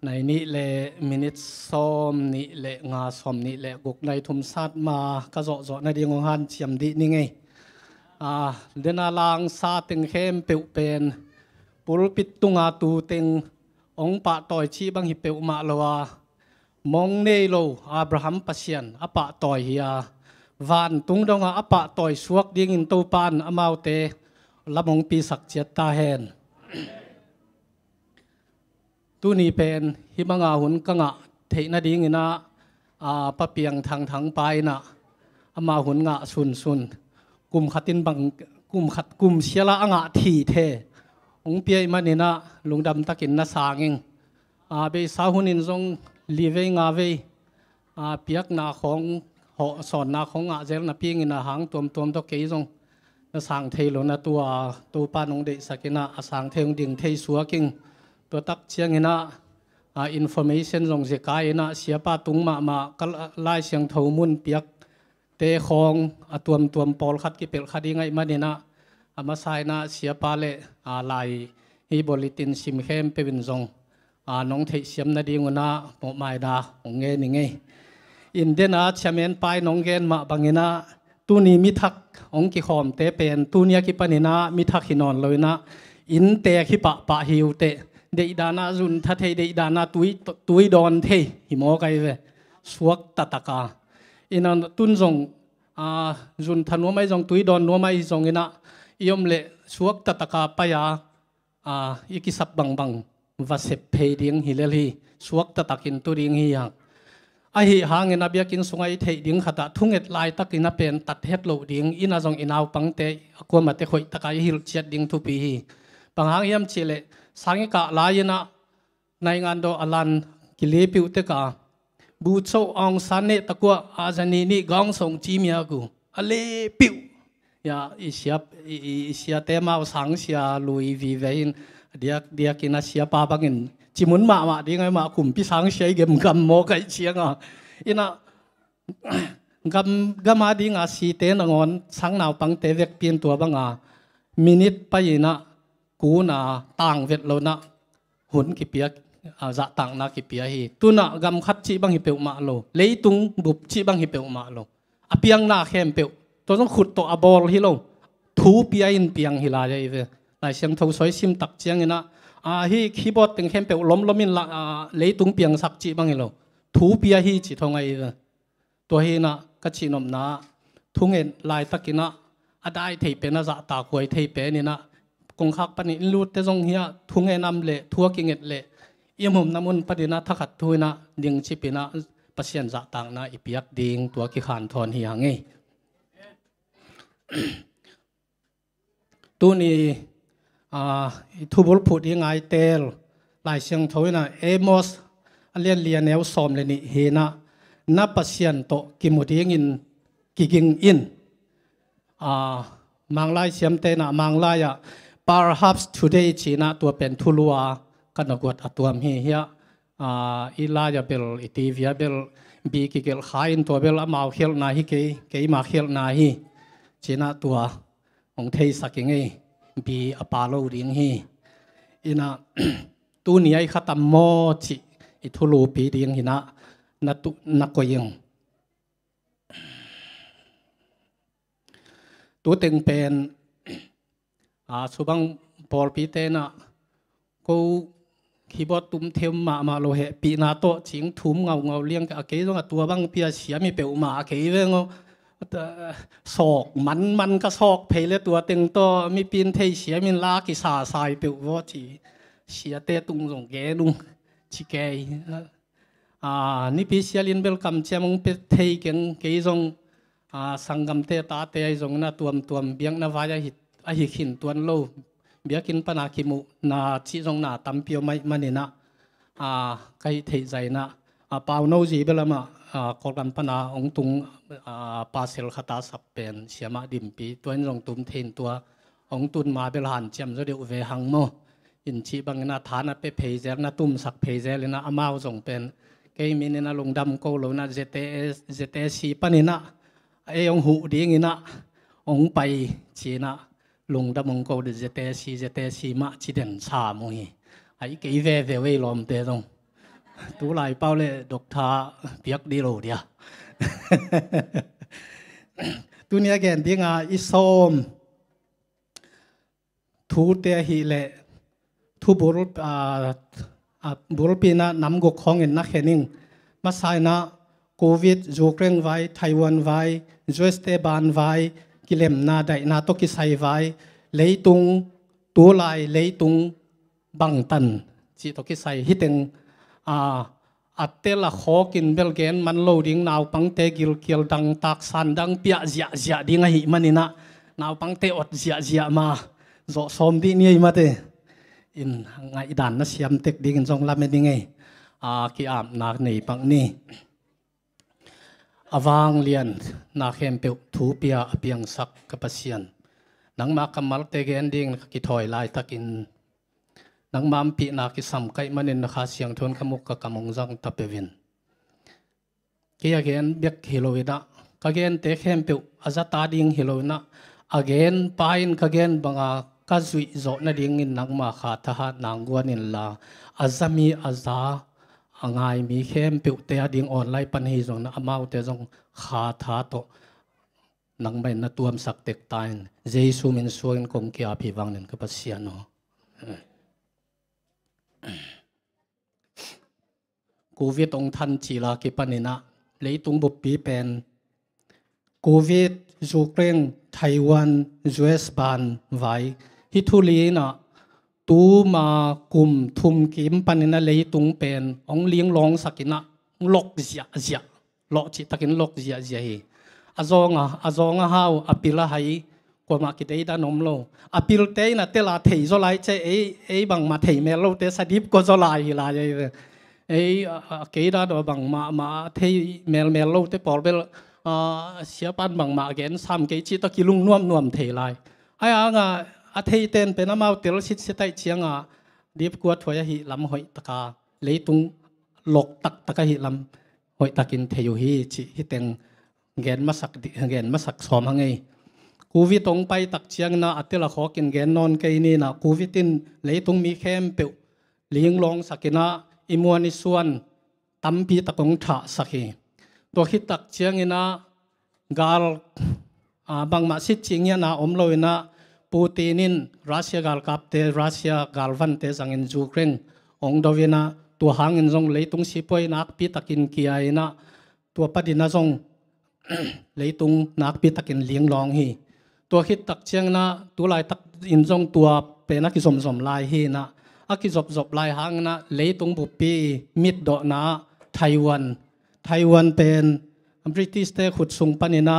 ในนี้แหละมินิทซ้อมนี่แหละงาซ้อมนี่แหละกุกในทุมสัตมากระโจในเดียงของฮันเฉียมดีนี่ไงเดินลางซาติงเข้มเปิวเป็นปุรปิดตุงาตูติงองปะต่อยชีบังหิเปิวมาลวามองเนโลอับราฮัมปัสยันอปะต่อยเฮียวานตุงดงอปะต่อยสวกดิ้งอินตูปานอมาวเตละมงปีสักเจียตาเฮนตัวนี้เป็นฮิมังอาหุนกังะเทนดิ้งนะปะเปียงทางไปนะอามาหุนงะซุนกุมขัดตินบังกุมเชียละงะทีเทองเปียมันนี่นะลุงดำตะกินนะสางเองเบสาหุนินทรงลีเวงาเวเปียกนาของหอสอนนาของงะเจลนะเปียงนะหางตัวตะเกยทรงนะสางเทโลนะตัวปานองเดสกินะสางเทงดิ่งเทสัวกิงตัวตักเชียงนะอินโฟเมชันส่งเสียกายนะเสียป้าตุงมาก็ไล่เสียงทมุนเปียกเตะคองตัวปอลคัดกิเปลคัดยังไงมาเนี่ยนะมาใส่นะเสียป้าเล่ไล่ฮีบริตินซิมเข้มเป็นส่งน้องเทเสียมนาดีงนะหมอไม่ดาของเงินยังไงอินเดียนะเชมเมนไปน้องเงินมาบางเงินะตัวนี้มิทักองกิขอมเตะเป็นตัวนี้กิปนินะมิทักหินอนเลยนะอินเตะขิปะหิวเตะเดดานาจุนทัดเทเดดานาตุยดอนเทหิมอไกเวสวกตะตะกาอินันตุนจงจุนทันวไม่จงตุยดอนนัวไม่จงอินะยมเละสวกตะตะกาปยาอิกิสับบังวัสเพดิงฮิเลลีสวกตะตะกินตุดิงฮิยังไอหิหางอินาเบียกินสงไอเทดิงขัดทุ่งเอ็ดลายตะกินเป็นตัดเฮ็ดโลดิงอินาจงอินาวปังเตะกวนมาเตะข่อยตะกายฮิลเชียดดิงทุปีบางหางยมเชเลสังกะลายนะในงานโดอลันกิเลปิวเตกาบูโซองสันเนตะกัวอาจานีนี่กองส่งจีมียกูอเลปิวยาอิเชียเตมาสังเสียลุยวีเวนเดียกินาเสียปาบังอิน chỉ muốn mà đi ngay mà cùng pi sáng say gầm mò cái chiang à ina gam đi ngà si tên là ngon sáng nào bằng tế việc pin tua bằng à minute bây na cú na tang việt lâu na hun kịp bia dạ tang na kịp bia hi tu na gam khát chỉ bằng hiệp mà lâu lấy tung bụp chỉ bằng hiệp mà lâu piang na khem peu to jong khut to abol hi lo thu pia in piang hi la jai ve lai siang thau soi sim tak chiang ina hi keyboard teng khem peu lom in la leitung piang sak chi bang hi lo thu pia hi chi thong ai ve to hi na ka chi nom na thungen lai takina adai thei pe na za ta koi thei pe ni na kong khak pani lut te jong hia thungen nam le thua kinget le yamhom namun padina thakhat thuina ding chi pina pasien za tang na ipiak ding tua ki khan thon hi hangi tu ni thu bol phut hi ngai tel lai siang thoina emos alian neu som le ni he na pasien to kimuding in kiging in manglai siam te na manglai ya perhaps today china tua pen thulua kanagot atuam hi hia ilaya bel itivia bel bi kigel khain to bel amau khel na hi ke ma khel na hi china tua ong thei sakinge bi apalo ring hi ina tu ni ai khatam mo chi ithulu pi ding hina na tu na koyeng tu teng pen subang bol pi te na ko khi bớt túm thêm mà lo hệ bị na to chính thúm ngầu liêng cái cái đó là tua băng pia xía mi bẹo mà cái vậy ngô sọc mắn cái sọc phê le tua tiếng to mi pin thấy xía mi la cái xà xài bẹo vô chỉ xía tê tung rong ghé đúng chỉ cái ni pi xía liên bel cầm chém ông biết thấy cái rong sang cầm tê ta tê rong na tuam biang na vaya hit hin tuan lâu biakin pana kimu na chi jong na tampio mai manina kai thei zai na pau no ji belama kolam pana ong tung parcel khata sap pen siama dimpi tuan jong tum thein tua ong tun ma bel han chem zo deu ve hang mo in chi bang na thana pe phei zer na tum sak phei zer na amao jong pen kai minena lungdam ko lo na zts panina e ong hu ding ina ong pai china lùng đâm mông câu được zete si mạ chỉ đèn xà mùi ấy cái về về lòm tê rồi tú lại bao lệ độc tha biết đi rồi đi tu nia gen tiếng isom thu tê hi lệ thu bol pina nắm gục khong in nắc hening mà sai na covid Ukraine vai Taiwan vai US ban vai kilem na dai na to ki sai vai leitung tu lai leitung bang tan chi to ki sai hiteng atela khokin belgen man loading naw pangte gil dang tak san dang pia zia dinga hi manina naw pangte ot zia ma zo som di ni ma te in ngai dan na siam tek ding jong lam ni ngai ki am na nei pang ni awang lian na khem pe thu pia apiang sak kapasian nang ma kamal te gen ding ki thoi lai takin nang mam pi na ki sam kai manin na kha siang thon kamuk ka kamong jang tapevin ki again bek hilowida ka gen te khem pe azata ding hilowina again pain ka gen banga ka zui zo na ding in nang ma kha tha ha nangwan in la azami aza angai mi khem pe te ding online pan hi zong na amau te zong kha tha to nang mai na tuam sak tek tain jesu min suin kong kya phi wang nen ka pasiano covid ong than chi la ki panina leitung bu pi pen covid Ukraine Taiwan US ban vai hi thuli na tu ma kum thum kim panina leitung pen ong liang long sakina lok zia lo chi takin lok zia hi azonga hau apila hai ko ma ki dei da nom lo apil te na te la thei zo lai che e bang ma thei me lo te sadip ko zo lai la ye e ke da do bang ma thei mel lo te por bel sia pan bang ma gen sam ke chi to ki lung nuam thei lai ai nga a thei ten pe na mau tel sit tai chianga ดีบกวดถอยหิลำหอยตะกาเลยตุงหลกตักตะกหิลำหอยตะกินเทยุฮีจิฮิเต็งเกนมาสักเกนมาสักสอมหังไงกูวิตงไปตักเชียงนาอัติละขอกินเกนนอนไกนี่นะกูวิตินเลยตุงมีเข้มเปียวเลี้ยงลองสักนะอิมวนิส่วนตั้มปีตะกงถาสักฮีตัวคิดตักเชียงนะกาลบางมาสิจิงยานาอมลอยนะปูตินินรัสเซียกาลกับเตรัสเซียกาลวันเตสังอินจูเครงองดวินะตัวหางอินจงเลยตุงสิปวยนักปีตะกินเกียนะตัวปดินะจงเลยตุงนักปีตะกินเลี้ยงลองฮีตัวคิดตักเชียงนะตัวลายตักอินจงตัวเป็นนักกิสมลายฮีนะอักกิจบลายหางนะเลยตุงบุปีมิดดอนะไต้หวันเป็นบริติสเตขุดสุงปนินะ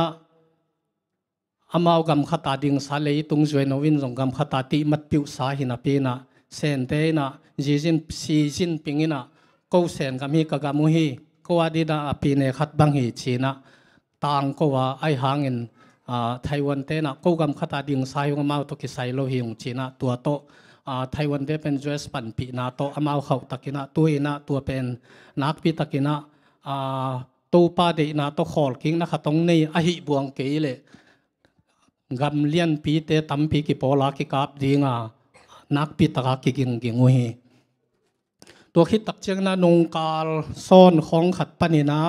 อามาวกำขตาดิ่งสาเลยตุงจวยนวินจงกำขตาติมัดปิวสาหินาปีนะเซนเตนะจีจินซีจินปิงินะกูเซนกำฮีกกามุฮีก็ว่าดีนะปีเนขัดบังฮีชีนะต่างก็ว่าไอหางอินไต้หวันเตนะกูกำขตาดิ่งสายของอามาวตกิไซโลหิงชีนะตัวโตไต้หวันเตเป็นจวยสปันปีนะโตอามาวเขาตกินะตัวอินะตัวเป็นนักปีตกินะตูปาเดนะโตขอลกิงนะขัดตรงนี้อหิบวงเกยเลยกำเลียนปีเตตั้มปีกิโปลากิกาบดีงานักปีตะกิกิงกิงุยตัวคิดตักเชียงนะนงกาลซ่อนของขัดปนินะ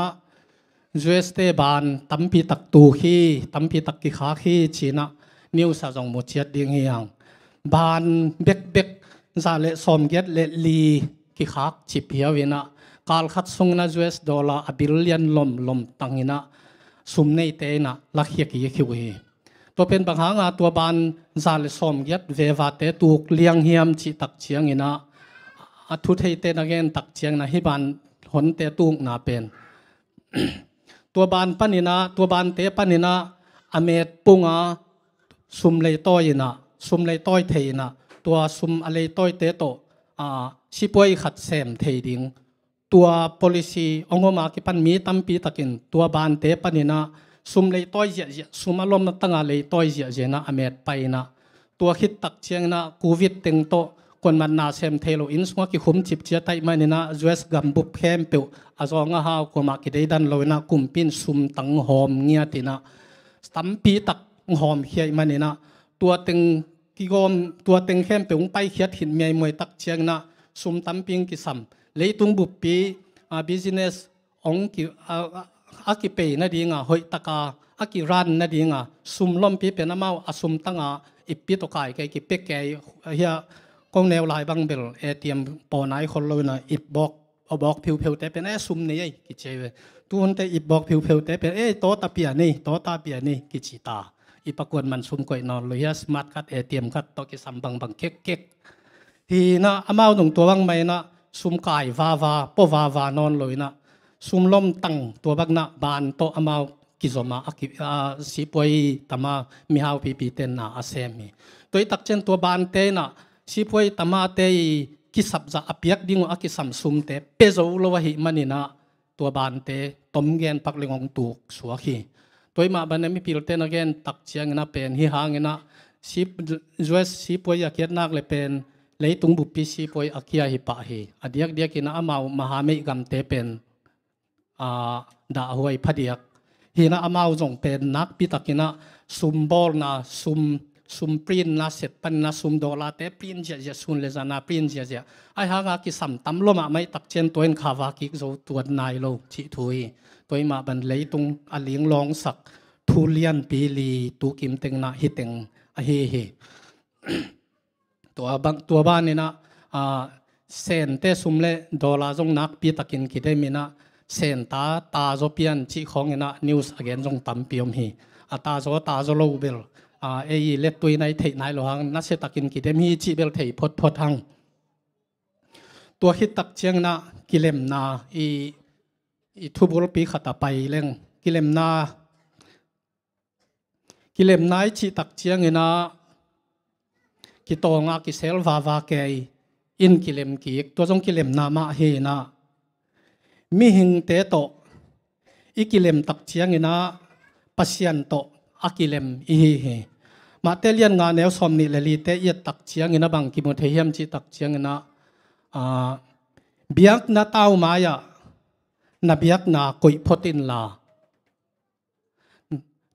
จูเอสเตบานตั้มปีตักตูขี้ตั้มปีตักกิขาขี้ชีนะนิวซาจงมุเชียดดิ้งเฮียงบานเบกซาเลสอมเกตเลลีกิขาชิบเฮียวินะกาลขัดส่งนะจูเอสดอลลาร์บิลเลียนลมตังอินะสุมเนเตนะลักเฮียกิคิวเฮตัวเป็นบางหางตัวบานซาเลสอมเกตเววาเตตูกเลียงเฮียมจิตักเชียงอินะทุเทเตนักเงินตักเชียงนะฮิบานหนเตตุงนาเป็นตัวบานปนินะตัวบานเตปนินะอเมตปุงซุมเลยต้อยนะซุมเลยต้อยเทนะตัวซุมอะไรต้อยเตโตชิปวยขัดเซมเทดิงตัว policy องค์มากิปันมีตั้มปีตะกินตัวบานเตปนินะซุมเลยต้อยเจซุมอารมณ์ตั้งอะไรต้อยเจนะอเมตไปนะตัวคิดตักเชียงนะโควิดเต็งโตคนมันนาเซมเทโลอินสงกิคุมจิบเจียไตมันนะจวสกัมบุบเข้มเปียวอาจงหาคนมากิได้ดันลอยนะกุมปินซุมตังหอมเงียตินะตั้มปีตักหอมเขียมันนะตัวเต็งกิกอมตัวเต็งเข้มเปียวไปเขียดหินเมียมวยตักเชียงนะซุมตั้มปิงกิสัมเลยตุงบุบปีbusiness องกิอากิเปย์นั่นดีงาหอยตะกาอากิรันนั่นดีงาซุมล้อมปีเป็นน้ำเมาอาซุมตั้งอิปปีตกไก่ไก่กิเปกไก่เฮียกองแนวลายบางเบลเตรียมปอนายคนเลยนะอิบบอกเอาบอกผิวแต่เป็นซุมนี่กิเจเวตัวนั้นแต่อิบบอกผิวแต่เป็นโตตาเปียนี่โตตาเปียนี่กิจิตาอิปกวนมันซุมก่อยนอนเลยสมาร์ทคัดเตรียมคัดตอกิสัมบังเก๊กทีนะอามาหนุ่มตัวบางไม่นะซุมไก่วปวานอนเลยนะซุมล้มตั้งตัวบักนะบานโตอามากิจมาสิปวยตามามีฮาวปีเตนนะอาเซมีตัวตักเช่นตัวบานเตนะสิปวยตามาเตกิสับจะอภิยักดิ้งอากิสัมซุมเตเปโซโลวะหิมันนะตัวบานเตต้มเงินปักเลงองตุกสวขีตัวมาบันนี้มีพิลเตนเงินตักเชียงนะเป็นฮิหางนะสิจวยสิปวยอยากเกียรนักเลยเป็นเลยตุงบุปิสิปวยอากิยาหิปะฮีอดียกกินะอามามหาเมกัมเตเป็นด่าหวยพเดียกฮีนะอามาวจงเป็นนักพิตักินะซุมบอลนะซุมปรินนะเสร็จปันนะซุมดอลลาร์เตปรินเจซุนเลจานะปรินเจไอหางากิสัมตั้มลมไม่ตักเชนตัวเองขาวากิกโจตัวนายโลชิทุยตัวมาบันเลยตุงอเลียงลองสักทุเรียนปีลีตุกิมเต็งนะฮิเต็งเฮตัวบ้านนี่นะเซนเตซุมเลดอลลาร์จงนักปีตะกินกิได้มีนะเซนตาโจเปียนจีของนี่นะนิวส์อเกนจงตั้มปีอมฮีตาโจโลเบลเล็ดตัวในเทนายหลวงนักเศรษฐกิจกิได้มีจีเบลเทพดหังตัวคิดตักเชียงนะกิเลมนาทุบรปีขัดไปเร่งกิเลมนาจีตักเชียงนะกิโตงากิเซลวาเกยอินกิเลมกิตัวจงกิเลมนามาเฮนะมีหิงเตโตอีกิเลมตักเชียงนะปัสยันโตอากิเลมอีเฮมาเตเลียนงานแนวสมนิเลลีเตยตักเชียงนะบางกิโมเทียมจีตักเชียงนะ biak na tao maya na biak na koi photin la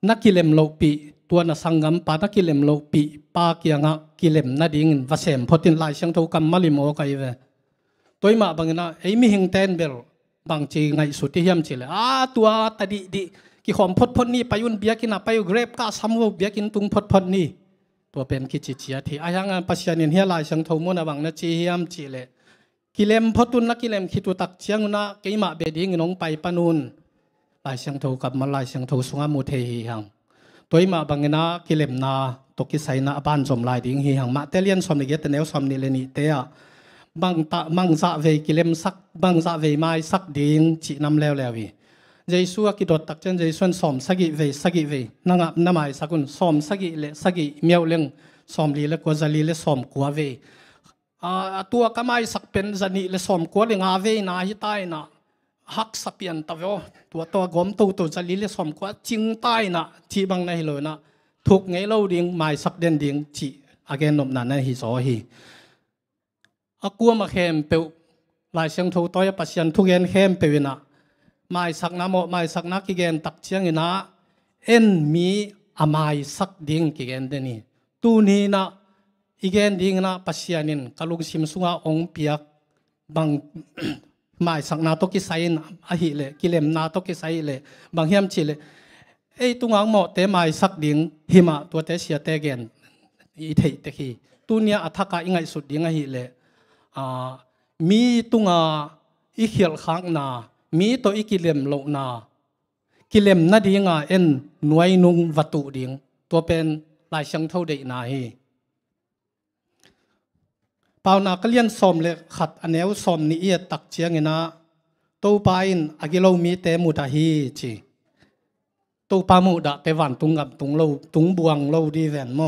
nakilem lo pi tua na sangam pa nakilem lo pi pa kianga kilem na ding vasem photin lai sang tho kam malim o kai ve toima bangina ei mi hing ten bel bang chi ngai su ti hiam chi le tua tadi di ki khom phot ni payun biakina payu grep ka samwo biakin tung phot niตัวเป็นกิจเจียที่อายังปัจจัยนี้เฮียลายสังทมุนบังนะจีเฮียมจีเลกิเลมพตุนนักกิเลมคิตุตักเชียงนะกิมาเบดิ้งน้องไปปนุนลายสังทกับมาลายสังทสุงามุเทหิหังตัวมาบังนะกิเลมนาตกิไซนะบ้านสมลายดิ้งหิหังมาเตเลียนสมนิเกตเนวสมนิเลนิเตะบังซาเวกิเลมสักบังซาเวไม้สักดิ้งจีนำแล้ววิใจสัวกิดตักเจนใจส่วนสอมสกิเวนั่งน้ำหมายสักุนสอมสกิเลสกิเมียวเลี้ยงสอมลีเลกัวจาลีเลสอมกัวเวตัวก็ไม่สักเป็นจันีเลสอมกัวเลงอาเวนาฮิตายนะฮักสเปียนตะเวตัวกอมตัวจาลีเลสอมกัวจิงตายนะจีบังในฮิโลนะถูกไงเล่าดิ้งไม่สักเด่นดิ้งจีอาเกนนมนันในฮิโซฮีกัวมาเข้มเปวลายเสียงทูตัวปัสยันทุกเย็นเข้มเปวนะไม่สักน้ำไม่สักนักกิเกนตักเชียงนะมีไม่สักดิ้งกิเกนเดนี่ตูนี้นะอีเกนดิ้งนะปัสยานินกลุกซิมสุงาองเปียกบางไม่สักนาตกิไซน์อาหิเลกิเลมนาตกิไซเลบางเฮียมชิเลตุงอังหมอเตไม่สักดิ้งหิมะตัวเตเสียเตเกนอีเทเตคีตูนี้อัฐกะอิงไงสุดดิ้งอาหิเลมีตุงอีเขียลข้างนามีตัวอีกิเลมโลนากิเลมนาดีงาหน่วยนุงวัตถุดิ่งตัวเป็นลายช่างเท่าเดนาฮีเปล่านาก็เลียนสมเลยขัดอันเนวสมนี่ตักเชียงนะตัวปายอากิโลมีเตมุดาฮีจีตัวปามุดาเตวันตุงกับตุงโลตุงบวงโลดีแวนโม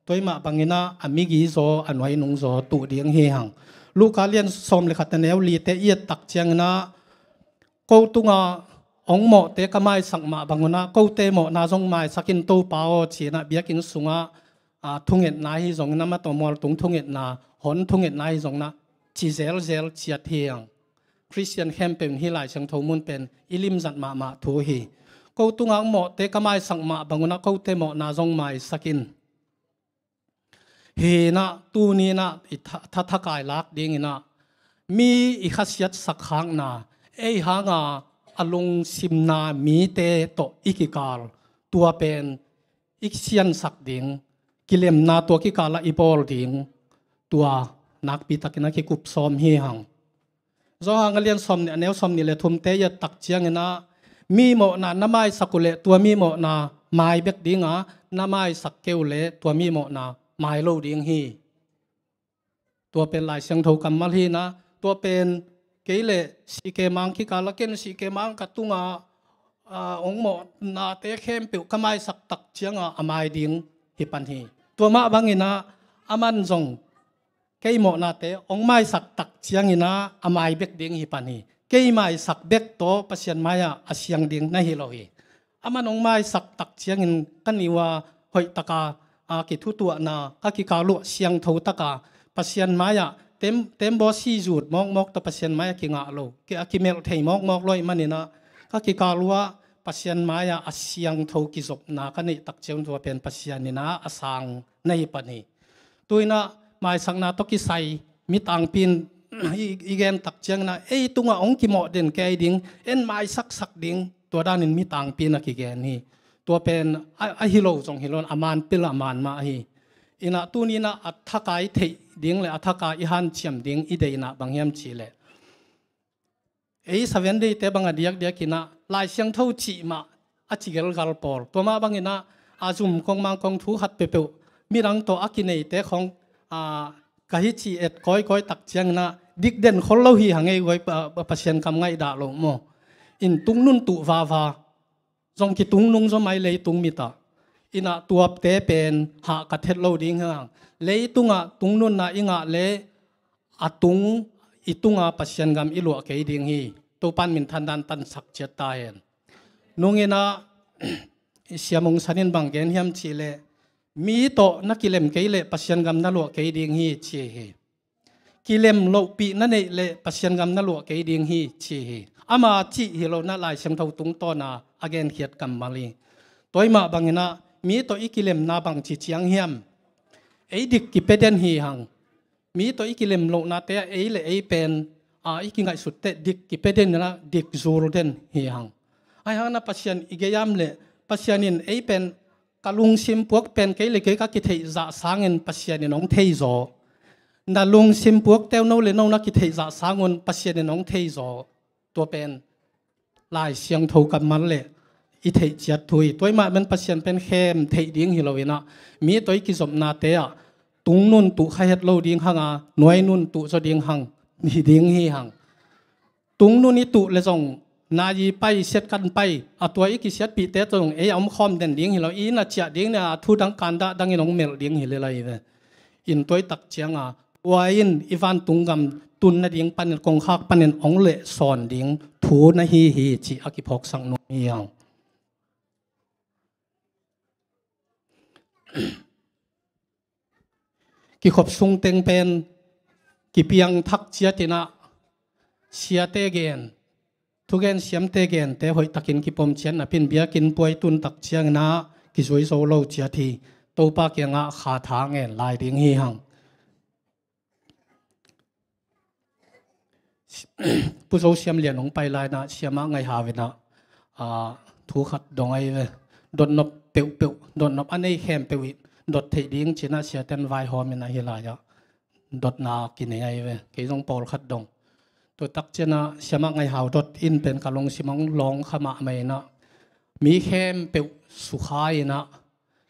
ตัวมาบังนะอามิกิโซอันไว้นุงโซตุดิ่งเฮียงลูกการเลียนสมเลยขัดอันเนวลีเตตักเชียงนะกูตุงองหมอเตะก็ไม่สักมาบางคนนะกูเตะหมอนาจงไม่สักินตู้เปล่าจีนะเบียกินสุงทุ่งเห็ดนายจงนั้นมาตัวมอลตุงทุ่งเห็ดนาหนทุ่งเห็ดนายจงนะจีเซลเจียเทียงคริสเตียนแคมเป็นฮิไลช่างทมุนเป็นอิลิมจัดมาทูฮีกูตุงหมอเตะก็ไม่สักมาบางคนนะกูเตะหมอนาจงไม่สักินเฮนะตูนี้นะถ้ากายลักดิ้งนะมีอิขสิยัดสักครั้งนะหางอารมณ์สิมนามีเตโตอิกิกาลตัวเป็นอิกเซียนสักดิ่งกิเลมนาตัวกิกาลอีบอลดิ่งตัวนักปีตักนักกิกุบซอมฮีหังจงหางเลียนซอมเนี่ยแนวซอมนี่เลยทุ่มเตยตักเจียงนะมีหมอนาน้ำไม้สักเลตัวมีหมอนาไม้เบกดิ่งน้ำไม้สักเกลเลตัวมีหมอนาไม้โลดิ่งฮีตัวเป็นลายเสียงโทกัมมัลฮีนะตัวเป็นเกลเลสีเกมังคิกาลเกนสีเกมังกัตุงองหมอนาเตเข้มปิวขมายสักตักเชียงอามายดิ่งฮิปันฮีตัวมาบังอินะอามันจงเกยหมอนาเตองไม้สักตักเชียงอินะอามายเบกดิ่งฮิปันฮีเกยไม้สักเบกโตปัสยันมายาอาเซียงดิ่งนาฮิโลฮีอามันองไม้สักตักเชียงอินกันนิวาหอยตะกากิทุตัวนากิกาลุเสียงทูตะกาปัสยันมายาเต็มบอสีจูดมอกตัวปัสยันมายากิงาโลกิเมลเทยมอกลอยมันนี่นะกิกาลัวปัสยันมายาอาเซียงทูกิจบนากันนี่ตักเจ้าตัวเป็นปัสยันนี่นะอาสังในปันนี่ตัวน่ะมาสังนาตกิไซมิตังปินอีเกนตักเจ้านะตัวองกิโมเด่นแกดิ่งมาสักดิ่งตัวด้านนี้มิตังปินกิเกนนี่ตัวเป็นฮิโลจงฮิโลอามันปิลอามันมาฮีอินะตัวนี้นะอัฐกายเทดิ่งเลยอัฐกายอิฮันเชียมดิ่งอีเดนะบางยามชีเลสเวนเดย์เตบังเดียกินะลายเสียงเท่าจีมาอาจิเกลกาลปอลตัวมาบังนะอาจุมกองมังกองทูหัดเปเปมีรังตัวอากินเนเตของกะฮิจีเอ็ดก้อยตักเชียงนะดิกเด่นคนเล่าฮีหังไงก้อยปัสยันคำไงด่าลงโมอินตุงนุนตุวาจงกิตุงนุงสมัยเลยตุงมิตาอินะตัวเตเป็นหากระเทศเล่าดิ่งห่างเลยตุงตุงนุนนะอิงเลยอาตุงอิตุงปัสยันกรรมอิลวะเกยดิ่งฮีตัวปันมินทันดันตันสักเจตายนุ่งเงินะเสียมงสันินบางเกนเฮียมชีเลมีโตนักกิเลมเกยเลปัสยันกรรมนั่ลวะเกยดิ่งฮีชี กิเลมโลปีนั่นเองเลยปัศยันกรรมนั่นหลวงเกยดิงฮีชีอามาจีฮิโลนั่นลายเสียงเท่าตุงต้นอาเกนเขียดกรรมมาลีตัวมาบางนะมีตัวอีกิเลมนาบางจีเชียงเฮียมไอ้ดิกกิเปเดนฮีหังมีตัวอีกิเลมโลนาเตะไอ้เลยไอ้เป็นอีกิงไงสุดเตะดิกกิเปเดนนะดิกจูรุเดนฮีหังไอ้หังนะปัศยันอีเกยามเลยปัศยันินไอ้เป็นกะลุงซิมพวกเป็นเกยเลยเกยก็กิเทจะสร้างเงินปัศยันินน้องเทยโซนาลุงซิมพวกเต้าโนเลยน้องนักกิเทจะสร้างเงินปัศยันินน้องเทยโซตัวเป็นลายเสียงถูกกับมันเลยอีเทจัดถุยตัวมาเป็นปัศยันเป็นเข้มเทดิ้งฮิโลวินะมีตัวอีกิสมนาเตะตุงนุนตุขยัดโลดิ้งหังหน่วยนุนตุจะดิ้งหังนี่ดิ้งฮีหังตุงนุนนี่ตุเลยส่งนายีไปเสียกันไปตัวอีกิเสียปีเตะตรงอมคอมเด่นดิ้งฮิโลอีน่าเจียดิ้งเนี่ยทุดังการดาดังอีน้องเมลดิ้งฮิโลเลยอินตัวตักเจียงวายินอีฟันตุงกำตุนนาดิ้งปันกงคักปันองเละสอนดิ้งทูนาฮีจีอากิพกสังนุยยังกิขบซุงเต็งเป็นกิเปียงทักเจียตินะเสียเตเกนทุกเกนเสียมเตเกนแต่หอยตักินกิปมเชียนนะพินเบียกินป่วยตุนตักเชียงนะกิสวยโซโลเจียทีโตปาเกียงขาทางเงินลายดิ้งฮีหังผู้โซเชียมเลียนลงไปลายนะเชียมไงหาเวนะทุกขัดดองไอเวดนนบเปียวเปียวดนนบอันนี้แคมเปียวดดเทดิ้งจีน่าเสียเต็นไวหอมนะเฮลายะดดนากินไอเวกิจงปอลขัดดงตัวตักเจนะเสียมไงหาวดดอินเป็นกะลงสิมังลองขมาไม่นะมีแคมเปียวสุขายนะ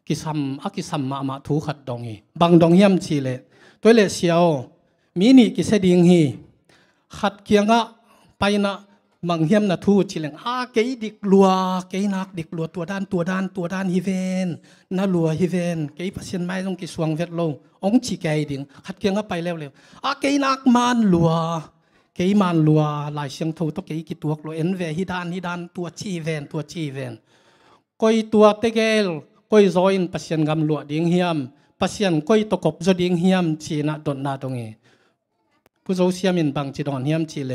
กิซัมมาทุกขัดดองฮีบางดองเฮียมชีเลตัวเลเสียวมีนี่กิเสดิ้งฮีขัดเกียงไปนะมังเฮียมนะทูจิเลงเกยดิกลัวเกยนักดิกลัวตัวด้านฮิเวนน่าลัวฮิเวนเกยพัศยันไม่ต้องกิสวงเวทโลองจีเกยดิ่งขัดเกียงไปเร็วเกยนักมันลัวเกยมันลัวลายเสียงทูตเกยกิตัวกลัวเอ็นเวฮิดานตัวจีเวนก้อยตัวเตเกลก้อยจอยพัศยันกำลัวดิ่งเฮียมพัศยันก้อยตกบจดิ่งเฮียมจีน่าดนนาตรงนี้ผู้โซเชียมินบางจีดอนเฮียมจีเล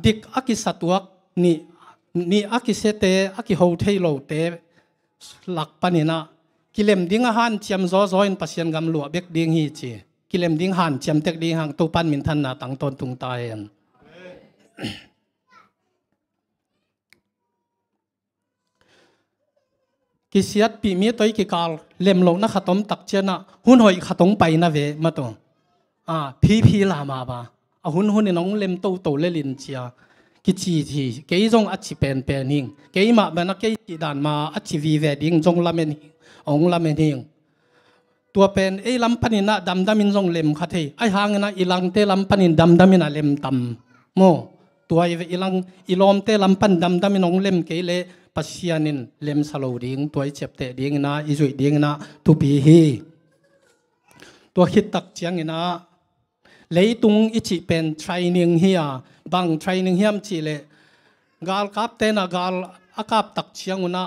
ดิกอากิสัตวกนี่อากิเสเตอากิโฮเทโลเตหลักปนินะกิเลมดิ้งหันเจียมโซอินปัศยันกำลัวเบกดิ้งฮีจีกิเลมดิ้งหันเจียมเตกดิ้งหังตุปันมินทันนาตั้งตนตุงตายันกิเสียดปีมีตัวกิกาลเล็มลงนักขตมตักเจนะหุ่นหอยขตงไปนะเวมาตรงพีลามาบาหุ่นนี่น้องเล็มโตเลลินเชียกิจีทีเกยจงอัจฉิเป็นหิงเกยมาเป็นนักเกยจีดานมาอัจฉิวีเวดิงจงลาเมนองลาเมนหิงตัวเป็นลำพันินะดำมินจงเล็มขัดเฮไอหางนะอีลังเตลำพันินดำมินะเล็มตำโมตัวอีลังอีลอมเตลำพันดำมินองเล็มเกยเลปัศยานินเล็มสโลดิงตัวเจ็บเตดิงนะอีจุยดิงนะทุปีฮีตัวคิดตักเจียงนะเลยตุงอิจิเป็นเทรนนิ่งเฮียบางเทรนนิ่งเฮียมจีเลกาลกับเตนะกาลอากับตักเชียงนะ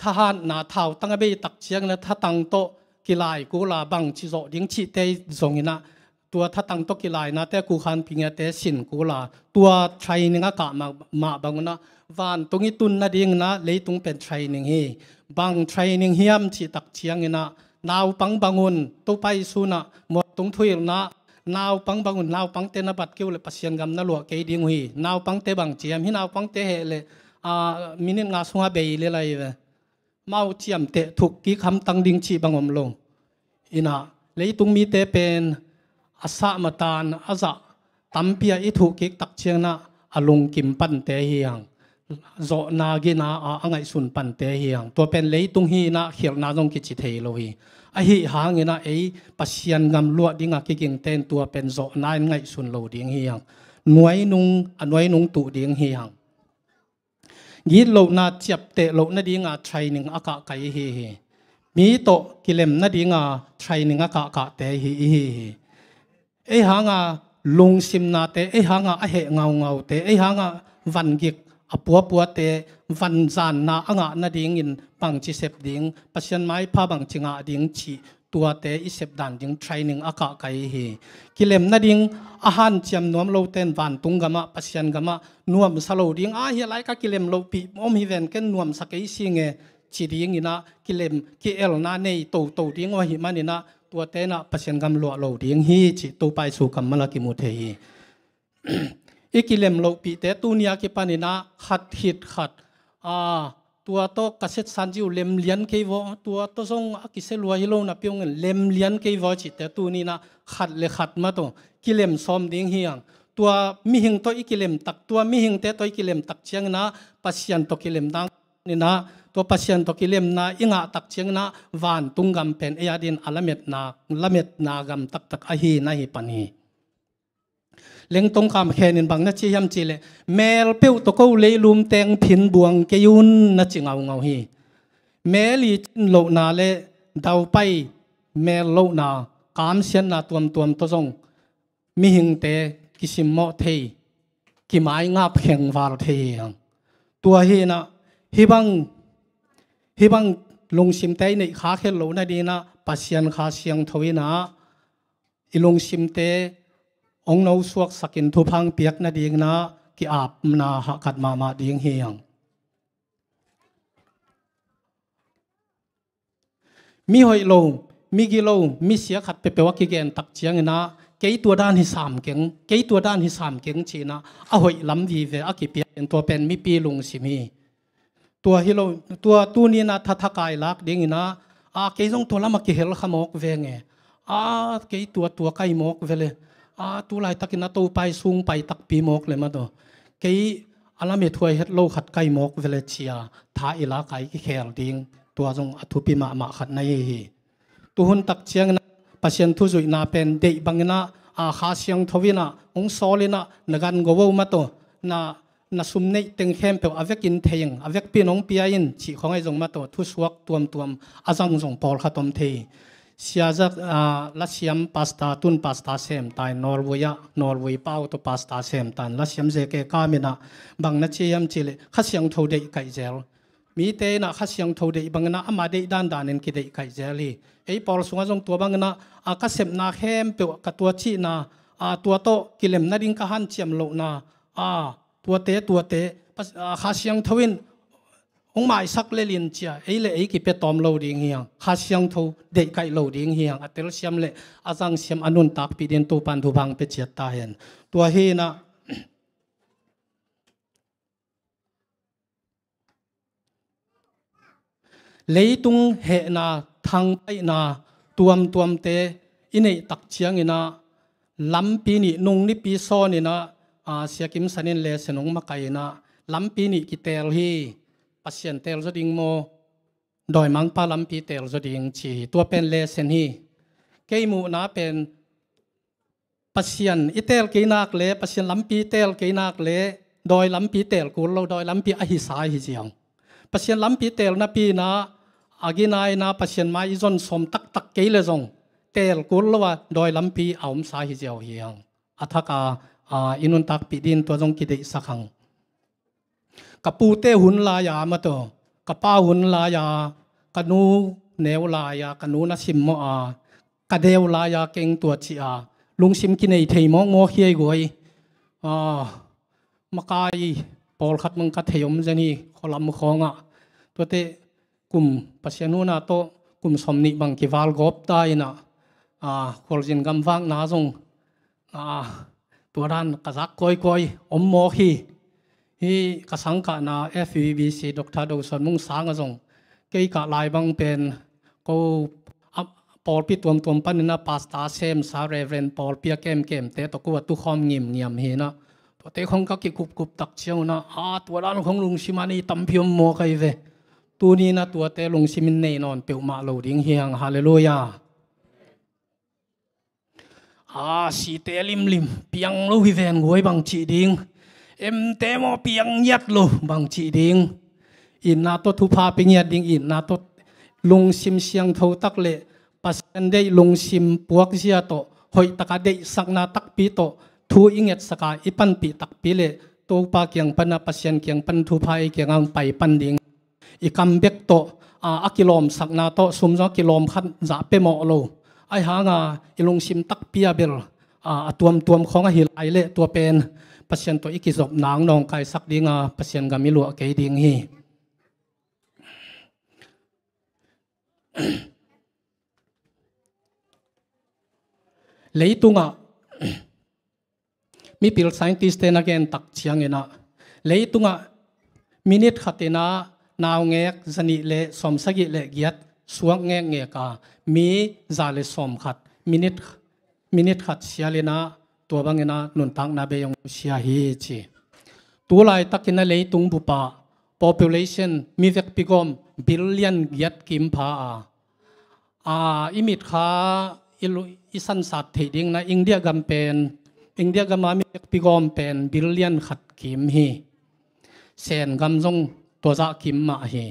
ทหารนาเท้าตั้งเบยตักเชียงนะถ้าตั้งโตกีฬากูลาบางจิโจดิ้งชีเตยจงนะตัวถ้าตั้งโตกีฬานะแต่กูขันพิงเตสินกูลาตัวเทรนนิ่งกะมาบางนะวันตรงนี้ตุนนะดิ้งนะเลยตุงเป็นเทรนนิ่งเฮบางเทรนนิ่งเฮียมจีตักเชียงนะนาวปังบางุนตัวไปสุนะหมดตรงทุยนะนาวปังบางุนนาวปังเตนบัดเกี่ยวเลยปัศยันกำนั่นหลวงเกยดิ้งหุยนาวปังเตบังเจียมที่นาวปังเตเหเลยมินิงาสงาเบยเลยอะไรเลยเมาเจียมเตถูกกี่คำตั้งดิ้งชีบางอมลงอินะเลยตุงมีเตเป็นอาสามาตานอาซาตั้มเปียอีถูกกิกตักเชียงนะอลงกิมปันเตเฮียงโจนากินาอังไงสุนปันเตเฮียงตัวเป็นเลยตุงฮีนะเขียวนาจงกิจิเทโลฮีไอฮีหางนะปัศยันกำลัวดิ้งกิกิงเต้นตัวเป็นโจนายไงสุนโลดิ้งเฮียงหน่วยนุงตุดิ้งเฮียงยีโลนาเจ็บเตโลนาดิ้งเทรนนิ่งอากาศไกเฮมีโตกิเลมนาดิ้งเทรนนิ่งอากาศเตเฮหางลุงซิมนาเตหางเหเงาเตหางวันกิกปัวเตวันจานนาอ่างนาดิ้งอินปังจิเสพดิ้งปัศยันไม้พาบังจิงดิ้งชี ตัวเตอิเสบดันยังเทรนนิ่งอากาไกฮีกิเลมนาดิงอาหารเจียมนวมโลเตนวันตุงกามะปัสยันกามะนวมสโลดิงเฮียไลกะกิเลมโลปีอมฮิเวนเกนนวมสักไอซิงเงจีดิงอินะกิเลมกิเอลนาเนยโตดิงวะหิมันอินะตัวเตนะปัสยันกามโลโลดิงฮีจิตูไปสู่กามมะลากิมุเทฮีอีกิเลมโลปีเตตูเนียกิปานินะขัดหิดขัดตัวโตกษัตริย์สันจิวเล็มเลียนเกยวตัวโตทรงกิเซลัวฮิโลนะเปียงเล็มเลียนเกยวจิตแต่ตัวนี้นะขัดเลยขัดมาตัวกิเลมซอมดิ้งเฮียงตัวมิหิงตัวอีกิเลมตักตัวมิหิงเตตัวอีกิเลมตักเชียงนะปัสยันตัวกิเลมดังนี่นะตัวปัสยันตัวกิเลมนะอิงะตักเชียงนะวานตุงกำเป็นเอียดินอัลเมตนากำตักอหีนะฮิปันีเล็งตรงคำแค่นินบังนัดชี้ยำจีเลยเมลเปียวตะกูเลยลุมแตงพินบวงเกยุนนัดจิเงาฮีเมลีจินโลนาเลดาวไปเมลโลนากามเสียนนาตัวตัวตัวทรงมิหิงเตกิสิมโมเทกิไม้งาเพียงวาลเทียงตัวฮีนะฮิบังลงซิมเตในขาเข้าโลนาดีนะปัสยันขาเสียงทวีนะอิลงซิมเตองเราสวกสกินทุพังเปียกนาดีงนะกิอาบนาหักขัดมาดีงเฮียงมีหอยโลมีกิโลมีเสียขัดเปเปว่ากิเกนตักเชียงนะเกยตัวด้านที่สามเก่งเกยตัวด้านที่สามเก่งจีนะเอาหอยลำดีเวอกิเปียกตัวเป็นมีปีลุงสิมีตัวฮิโลตัวนี้นะทักายลักดิ้งนะเกยต้องตัวละมาเกลขมกเวงเงเกยตัวไก่มกเวเลยตัวลายตักินตัวไปสูงไปตักปีมกเลยมาตัวเกี่ยอลาเมถวยเฮดโลขัดไก่มกเวลเชียท้าอิลาไก่ที่แขลดิ้งตัวจงอธุปิมาขัดในตัวหุ่นตักเชียงนะปัจเจนทุจุยนาเป็นเดย์บังนะขาเชียงทวินะองโซลินะนักันกวมาตัวนาสุมเนตึงเข้มเปลอเวกินเทียงอเวกปีน้องปีอินชีของไอ้จงมาตัวทุสวกตัวอาจังจงปอลขัดตอมเทเสียจากลัชยัมพาสต้าตุนพาสต้าเซมตายนอร์เวียเป้าตัวพาสต้าเซมตันลัชยัมเจเกกามินะบางนัดเชียมจิเลข้าเสียงทูเดย์ไก่เจลมีเตนะข้าเสียงทูเดย์บางนะอามาเดย์ด้านนินกิเดย์ไก่เจลีไอ้ปอลสุงจงตัวบางนะข้าเสพนาเข้มเปียวกับตัวชีนะตัวโตกิเลมนัดิงข้าหันเชียมโลนะตัวเตข้าเสียงทวินองหมายสักเลลินเชียไอ้เล่ไอ้กิเปตอมโลดิ้งเฮียงข้าเสียงทูเด็กไก่โลดิ้งเฮียงอัตเตลเสียมเล่อาจังเสียมอนุนตักปีเดนตูปันทูบังเปเจียตาเห็นตัวเฮนะเลยตุงเฮนะทางไปนะตัวมเตอินไอตักเชียงอินะลำปีนี่นุ่งนี่ปีโซนี่นะเสียกิมสันินเลสนงมาไกนะลำปีนี่กิเตลฮีปัสยันเตลจดิงโมดอยมังปาลัมปีเตลจดิงชีตัวเป็นเลเซนฮีเกยมูนาเป็นปัสยันอิเตลเกยนักเลปัสยันลัมปีเตลเกยนักเลดอยลัมปีเตลกูเราดอยลัมปีอหิสาหิเจียงปัสยันลัมปีเตลนาปีนาอากินายนาปัสยันมาอิจอนสมตักเกยเลจงเตลกูเราว่าดอยลัมปีอาอมสาหิเจียวเฮียงอัฐกาอินุนตักปีดินตัวจงกิเดสักขังกับปูเตหุนลายามาตัวกับป้าหุนลายากนูเนวลายากนูนัสิมโมกะเดวลายาเก่งตัวชีลุงซิมกินไอเทมงอเฮียกวยมากายปอลขัดมึงกัดเทยมเจนี่ขอลำของตัวเตกลุ่มปัสยานุนาโตกลุ่มสมนิบังกิวาลกอบได้นะขอจินกำฟังนาจงตัวด้านกระซักก้อยอมโมฮีฮีกสังกะนา FVBC ดร.ดสนมุ่งสางกระทรงเกี่ยกับลายบางเป็นก็ปอลปีตัวปันนะพาสต้าเซมสาเรเวนปอลเปียเกมเตะตะกัวตุคอมเงียมเฮนะตัวเตะของก็กิกุบตักเชียวนะตัวด้านของลุงชิมานีตั้มพิมโมไกเวตัวนี้นะตัวเตะลุงชิมินเนนอนเปียวมาโลดิ้งเฮียงฮาเลลูยาสีเตลิมเปียงลูวิเวนงวยบางจีดิ้งเตมอเปียงยัดโลบางจีดิ้งอินนาตัวทุพาเปียงยัดดิ้งอินนาตัวลุงซิมเสียงเท่าตักเล่ปัสกันได้ลุงซิมปวกเสียโตหอยตะกาได้สักนาตักปีโตทูอิงเงตสกาอีปันปีตักปีเล่ตัวปาเกียงปันปัสยันเกียงปันทุพายเกียงอังไปปันดิ้งอีกำเบกโต akilom sakna to sumzo kilom khat za pe mo lo ai hanga ilung sim tak pia bel tuam khong a hil ai le to pen pasien to ikizop nang nong kai sak dinga pasien gamilu ke ding hi leitunga mi pil scientist ten again tak chiang ena leitunga minute khatena naw ngek zani le som sagi le giat suang ngek nge ka mi za le som khat minute khat sialena to bangena nun tang na be yong sia hi chi tu lai takina leitung bupa population mi vek pigom billion giat kim pha imit kha isan sat theding na India gam ma mi vek pigom pen billion khat kim hi sen gam jong to za kim ma hi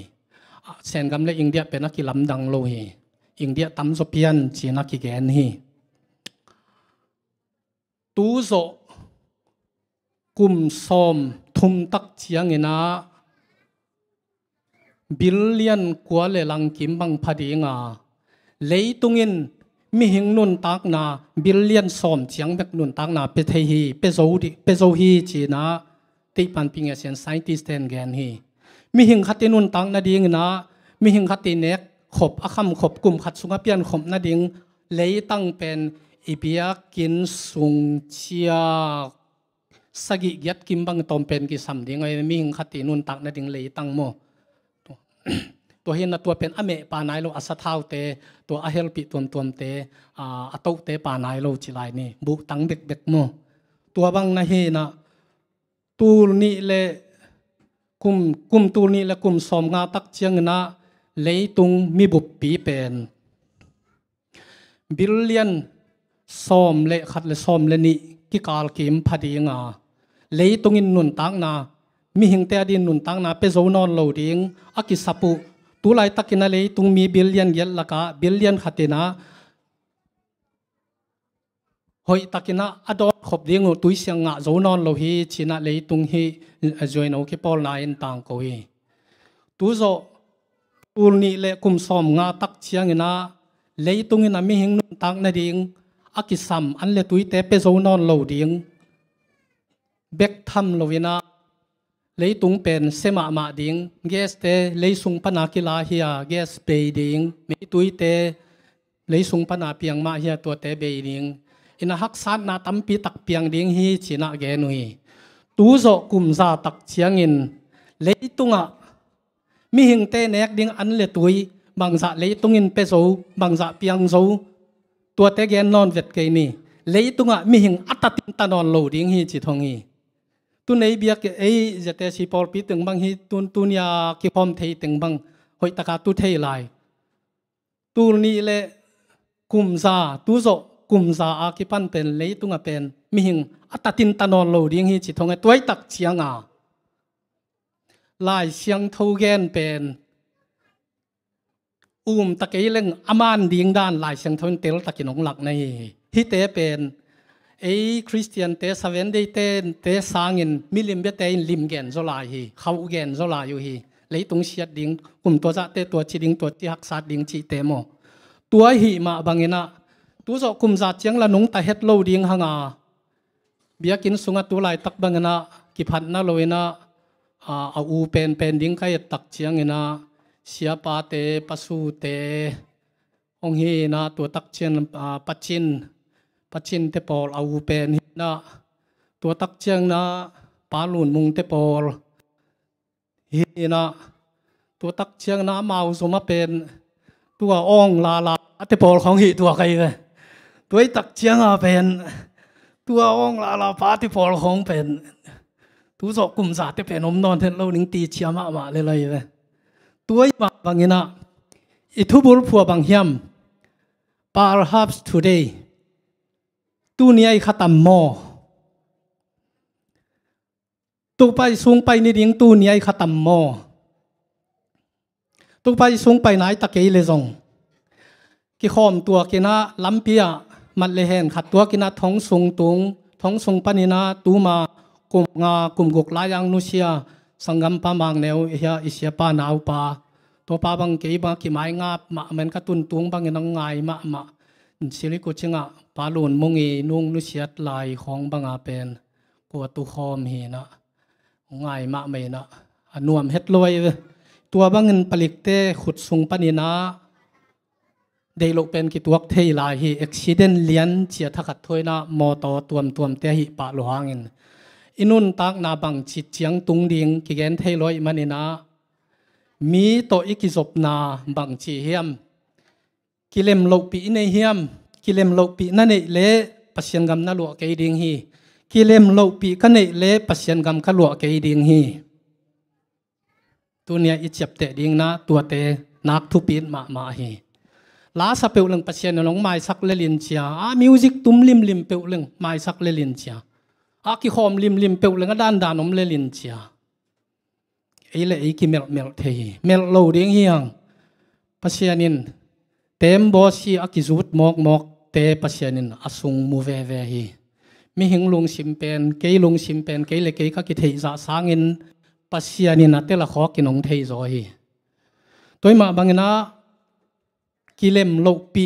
sen gam le India pen ki lam dang lo hi India tam so pian china ki gen hi tu zo kum som thum tak chiang ina billion kwa le lang kim bang phadinga leitungin mi hing nun tak na billion som chiang bek nun tak na pe thei hi pe zo hi china ti pan pinga sen scientist ten gen hi mi hing khatin nun tak na ding na mi hing khatin nek khop akham khop kum khat sunga pian khom na ding leitang pen ibia kin sung chia sagi giat kim bang tom pen ki sam ding ai mi hing khatin nun tak na ding leitang moตัวเห็นนะตัวเป็นอเมปานายโลอาสะเท้าเตตัวอาเฮลปิตัวเตอาตุเตปานายโลจิไลนี่บุตังเด็กโมตัวบางนะเฮนะตูนี่เลกุมตูนี่และกุมสมงาตักเชียงนะเลยตุงมีบุปปีเป็นบิลเลียนสมเลขัดเลสมเลนี่กิกาลกิมพอดีงาเลยตุงอินนุนตังนามีหิงเตอดินนุนตังนาเปโซนอนโลดิงอากิสัปุตูไลตักินาเลยตุงมีบิลเลียนเยลละกะบิลเลียนขัดนะหอยตักินาอดอขบดิงตุยเสียงงะโซนอนโลฮีชินะเลยตุงฮีจอยนเอาคิปอลนายนตังโกฮีตูโซตูนี่เลกุมสอมงาตักเชียงนะเลยตุงนะมีหิงนุนตังนาดิงอากิสัมอันเลตุยเตเปโซนอนโลดิงเบกทำโลวินะlấy tung pen sema ma ding gas te lấy sung pana kila hia gas be ding mi tui te lấy sung pana piang ma hia to te be ding ina hak san na tampi tak piang ding hi china ge nui tu zo kum za tak chiang in lấy tunga mi hing te nek ding an le tui bang za lấy tung in pe zo bang za piang zo to te gen non vet ke ni lấy tunga mi hing atatin tanon lo ding hi chi thong hi tu nei bia ke ei jate si por pi teng bang hi tun ya ki pom thei teng bang hoi taka tu thei lai tu ni le kum za tu zo kum za a ki pan pen le tunga pen mi hing atatin tanon lo ding hi chi thong toy tak chianga lai siang tho gen pen takei leng aman ding dan lai siang thon tel takinong lak nei hi te pen Christian te 7 day te sangin milim be te lim gen zo la hi khau gen zo la yu hi leitung siat ding kum to za te to chi ding to ti hak sat ding chi te mo tua hi ma bangena tu zo kum za chiang la nung ta het lo ding hanga biakin sunga tu lai tak bangena ki phat na loina a u pen ding kai tak chiang ina sia pa te pasu te ong hi na tu tak chen pachin te pol au pen na tua tak chiang na palun mung te pol hi na tua tak chiang na mau soma pen tua ong la te pol khong hi tua kai ve tuai tak chiang a pen tua ong la pa te pol khong pen tu zo kum za te pen om non then lo ning ti chiama ma le lai ve tuai ma bangina ithubul phua bang hiam perhaps today tu ni ai khatam mo tu pai sung pai ni ding tu ni ai khatam mo tu pai sung pai nai ta ke le zong ki khom tua kina lampia mat le hen khat tua kina thong sung panina tu ma kum gok la yang nu sia sangam pa mang neu ya isia pa nau pa ตัวป้าบังเกยบังกี่ไม้งาบมาเหมือนกระตุนตุงบังเงินง่ายมาสิริกุชิงะปาลุนมงอีนุ่งนุเชียดลายของบังอาเป็นกวตุคอมเฮนะง่ายมาไม่นะนวมเฮ็ดลอยตัวบังเงินผลิตเตขุดสุงปนินะเดลเป็นกิตัวเทลายฮีอุบิเหตุเลียนเชียทักถอยนะมอตอตัวเตหิปะหลวงอินุนตักนาบังจิตเจียงตุงดิงกิเกนเทลอยมันนะมีโตอิกิจบนาบังจีเฮียมกิเลมโลปีในเฮียมกิเลมโลปีนั่นเองเละปัศยันกรรมนั่นหลวงเกยดิงฮีกิเลมโลปีกันเองเละปัศยันกรรมขลวงเกยดิงฮีตัวเนี้ยอิจฉาเตดิงนะตัวเตนักทุปีนมาฮีลาสเปลลังปัศยันน้องไม้สักเลลินเชียมิวสิกตุ้มลิมเปลลังไม้สักเลลินเชียกิหอมลิมเปลลังก็ด้านนมเลลินเชียไอ้เละไอ้กิเมลเทฮีเมลโลดิงเฮียงปัศยันินเต็มบอสีอากิจุดมอกเตปัศยันินอสุงมูเวฮีมีหิงลงชิมเป็นเกยลงชิมเป็นเกยเล็กเกยก็กิเทยจะสางินปัศยันินเตละขอกินองเทยจอยตัวมาบางนะกิเลมโลปี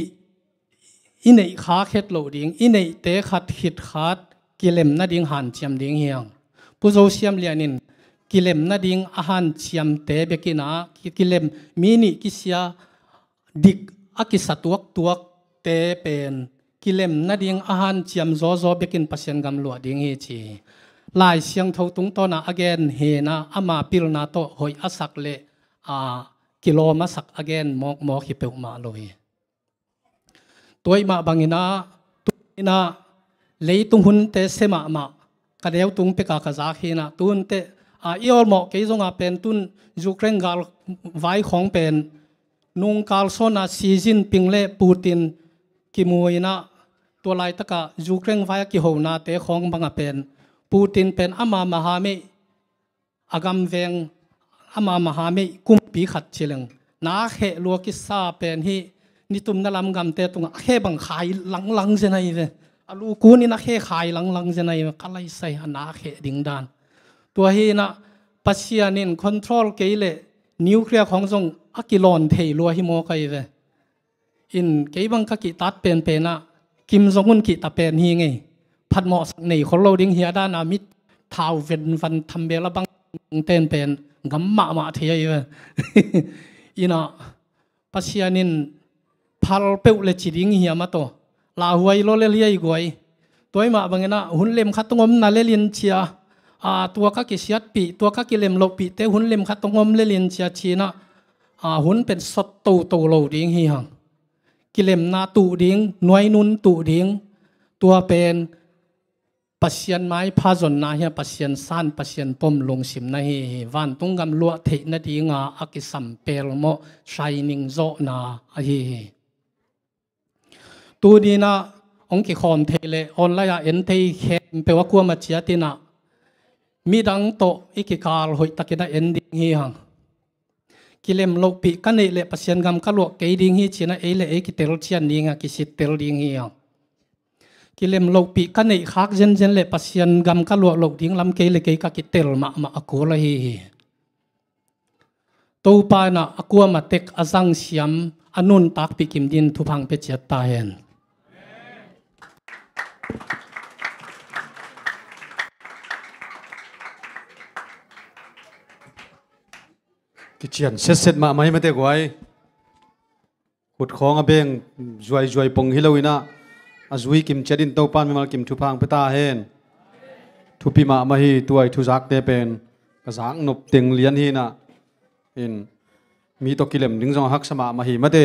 อินเนขาเข็ดโลดิงอินเนเตขัดหิดขาดกิเลมนาดิงหันเชียมดิงเฮียงผู้โจเชียมเลียนินกิเลมนาดิงอาหารเชียมเตเบกินากิเลมมินิกิเซียดิกอากิสัตวกตัวเตเป็นกิเลมนาดิงอาหารเชียมโซเบกินปัศยันกำลัวดิงเฮจีลายเสียงเท่าตุงตอนาอเกนเฮนะอามาปิลนาโตหอยอาศักเลกิโลมาสักอเกนมอกฮิเปอุมาลอยตัวมาบางอินาตุอินาเลยตุงหุนเตเสมามากระเดียวตุงเปกากระซาขีนะตุนเตอีออลหมอกเกยจงอาเป็นตุนยูเครนกาลไว้ของเป็นนุงกาลโซนาซีจินปิงเล่ปูตินกิมวยนะตัวลายตะกะยูเครนไว้กิโหนาเตของบังอาเป็นปูตินเป็นอามามหาเมอากำเวงอามามหาเมกุมปีขัดเชลังนาเขลัวกิซาเป็นฮีนิตุมนลำกำเตตุงเขบังขายหลังเจนัยเลยอลูกูนี่นะเขขายหลังเจนัยกัลายใส่นาเขดิ่งดานตัวฮีนะปัศยานินคอนโทรลเกยเลนิวเคลียร์ของทรงอากิลอนเทลัวฮิโมกัยเวอินเกยบังกะกิตัดเป็นนะกิมซงุนกิตาเป็นฮีไงพัดหมอสักในคนเราดิ้งเฮียด้านามิดท้าวเวนฟันทำเบลบังเต้นเป็นกัมมาเทียเวอินะปัศยานินพัลเปลเลจิดิ้งเฮียมาโตลาหวยโลเลเลียอีกวยตัวมาบังนะหุ่นเล็มขัดตงอมนาเลลินเชียตัวก็กิเสียดปีตัวก็กิเลมโลปีเตหุ่นเล็มขัดตงอมเลลินเชียชีนะหุ่นเป็นสดตูโลดิ้งเฮียงกิเลมนาตูดิ้งหน่วยนุนตูดิ้งตัวเป็นปัศยันไม้พาจนนาเฮียปัศยันสั้นปัศยันปมลงสิมนาเฮวันตุงกำลัวเทนดีงาอากิสัมเปลโมชายนิงโจนาเฮตัวดีนะองค์กิคอมเทเลออนไลน์เอ็นเทเขมเปว่ากลัวมาเชียตินะมีดังโตอีกิคาลหอยตะกินะเอ็นดิ้งเฮียงกิเลมโลปีกันเอเลปัศยันกำกลัวเกยดิ้งเฮียชีนะเอเลเอกิเตลเชียนดิ้งกิสิเตลดิ้งเฮียงกิเลมโลปีกันเอขักเจนเลปัศยันกำกลัวโลดิ้งลำเกยเลเกยกิเตลมาอกูละเฮตัวปานะอกัวมาเทคอาซังเสียมอนุนตักปีกิมดินทุพังเปเจตาเฮนกิจยันเสร็จมาไม่มาเตะไว้ขุดของอาเบงจวยปงฮิโลวินะอาจุยกิมเจดินโตปานไม่มากิมทุพังเปตาเฮนทุพิมามาฮีตัวทุจักเตเป็นกระสังนบเต็งเลียนฮีนะอินมีตัวกิเลมดิ้งจงฮักสมามาฮีมาเต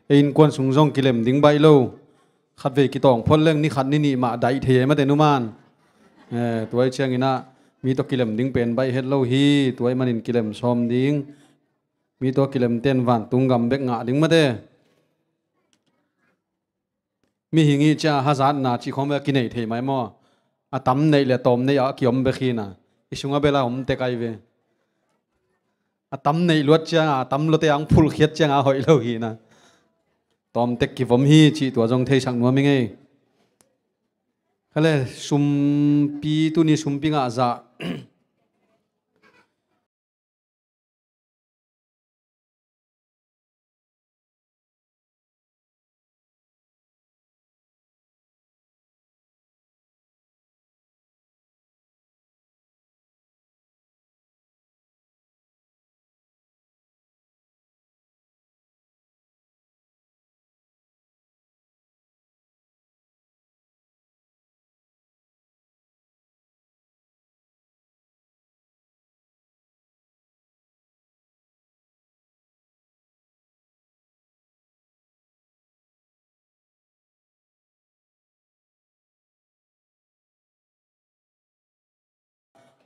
อินกวนสุงจงกิเลมดิ้งใบโลขัดเวกิตองพ่นเรื่องนี้ขัดนี่มาได้เทมาเตนุมานตัวเชียงอินะมีตัวกิเลมดิ้งเป็นใบเฮดโลฮีตัวมันอินกิเลมซอมดิ้งมีตัวกิเลมเต้นวันตุงกำเบกงะดิ้งมาเตมีหิงี้จ้าฮัจันนาชีของเบกินเนยเทไหมมั่วอาตั้มเนยเลตอมเนยอากิอมเบกีน่ะอิชุงอาเบลาอมเตกไอเวอาตั้มเนยลวดจ้าอาตั้มลวดเตยังพุลเขียดจ้าอาหอยโลหีน่ะตอมเตกกิฟอมฮีชีตัวจงเทชังนัวมิงเอก็เลยซุมปีตุนี่ซุมปีงอาซา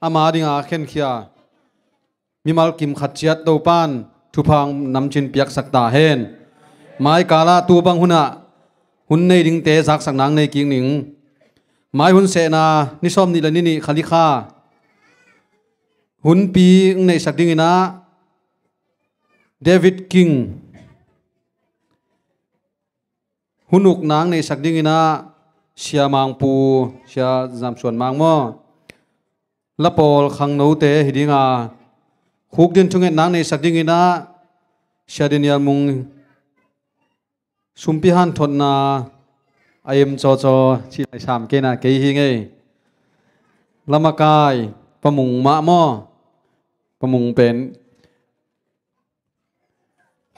ama dinga khen khia mi mal kim khat chiat to pan thu phang nam chin piak sakta hen mai kala tu bang huna hun nei ding te zak sang nang nei king ning mai hun se na ni som ni la ni ni khali kha hun pi nei sak ding ina David King hunuk nang nei sak ding ina sia mang pu sia jam suan mang mo la pol khang no te hidinga khuk din thunget nang nei sak ding ina sia din yal mung sumpi han thon na ayem cho cho chi lai sam ke na ke hi nge lamakai pamung ma mo pamung pen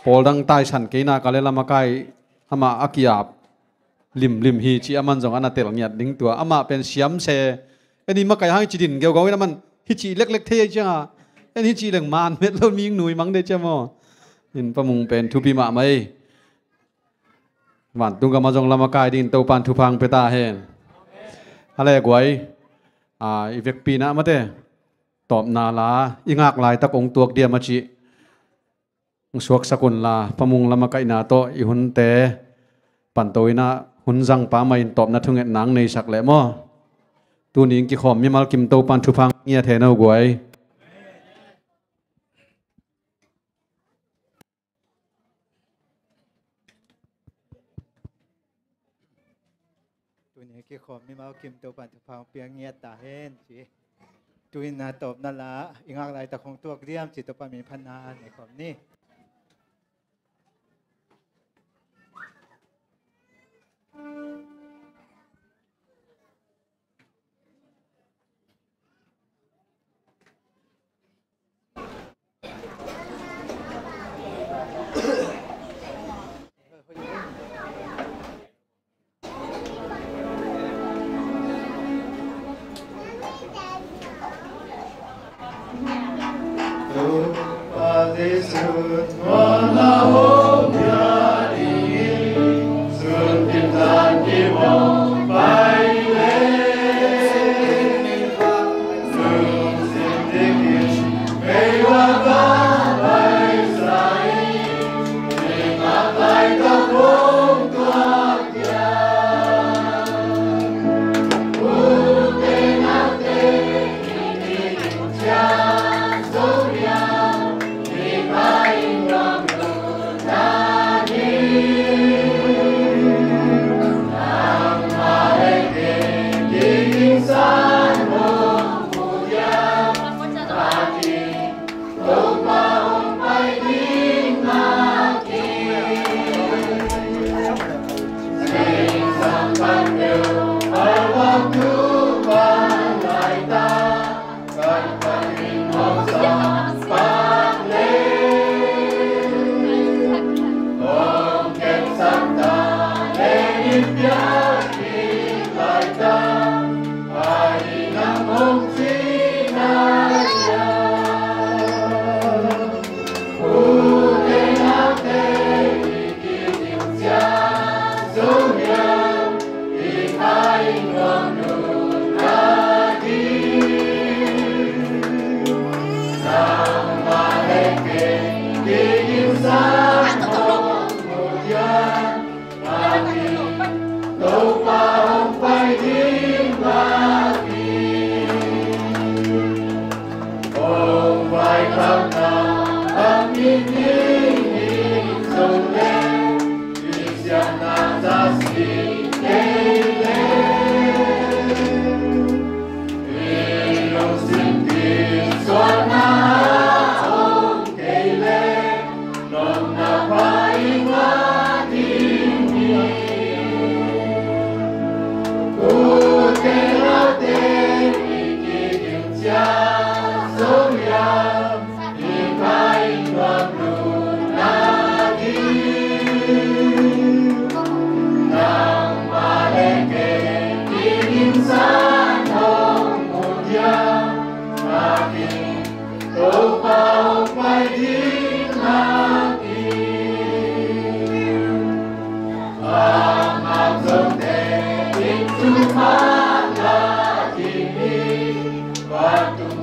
pol dang tai san ke na kale lamakai ama akiap lim hi chi aman jong ana tel ngiat ding tua ama pen siam se eni ma kai hang chi din geu gau na man hi chi lek lek the cha eni chi leng man met lo ming nui mang de cha mo in pamung pen thu pi ma maiวันตุงกมาจงลำกายดินเตาปันทุพังเปตาเฮนอะไรกวยอีเวกปีนะมาเตตอบนาลาอิงากลายตะกงตัวเดียมาจิสวกสกุลลาพมุงลำกายนาโตอีหุนเตปันโตยนะหุนจังป้ามาอินตอบนัทงเงนังในสักแหลมอตูนี้กิขอมมีมาลกิมเตาปันทุพังเงียเทนเอากวยกี่ขอมีมาคิมตัวปันทุพังเปียงเงียตาเห็นจีตุยนาตบนั่นละอีกอะไรแต่คงตัวเรียมจิตตัวปันมีพันนาในขอมนี้ Waktu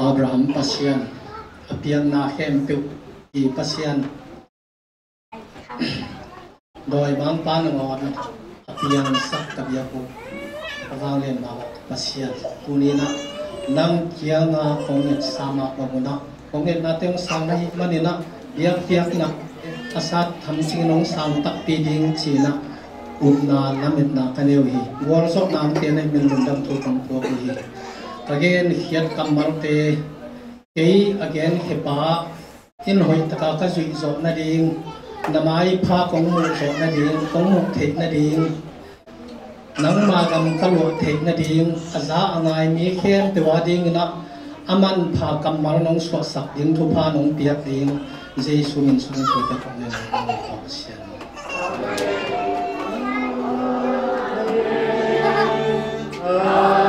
Abraham pasian apiang na hem pe I pasian doi bang pan ngon apiang sak kabia ko awang len ma pasian tunina nang kia nga konget sama pamuna konget na teng sang na manina biak biak na asat tham sing nong sang tak pi ding china upna lamit na kaneu hi workshop nam te na min dam tu kam ko hi again hiat kamal te kei again hepa in hoi taka ka zui zo na ding namai pha kong mu zo na ding kong mu thek na ding nang ma gam ka lo thek na ding aza angai mi khem te wa ding na aman pha kamal nong so sak ding thu pha nong piak ding jesu min sung thu te kong ne ko sian Amen.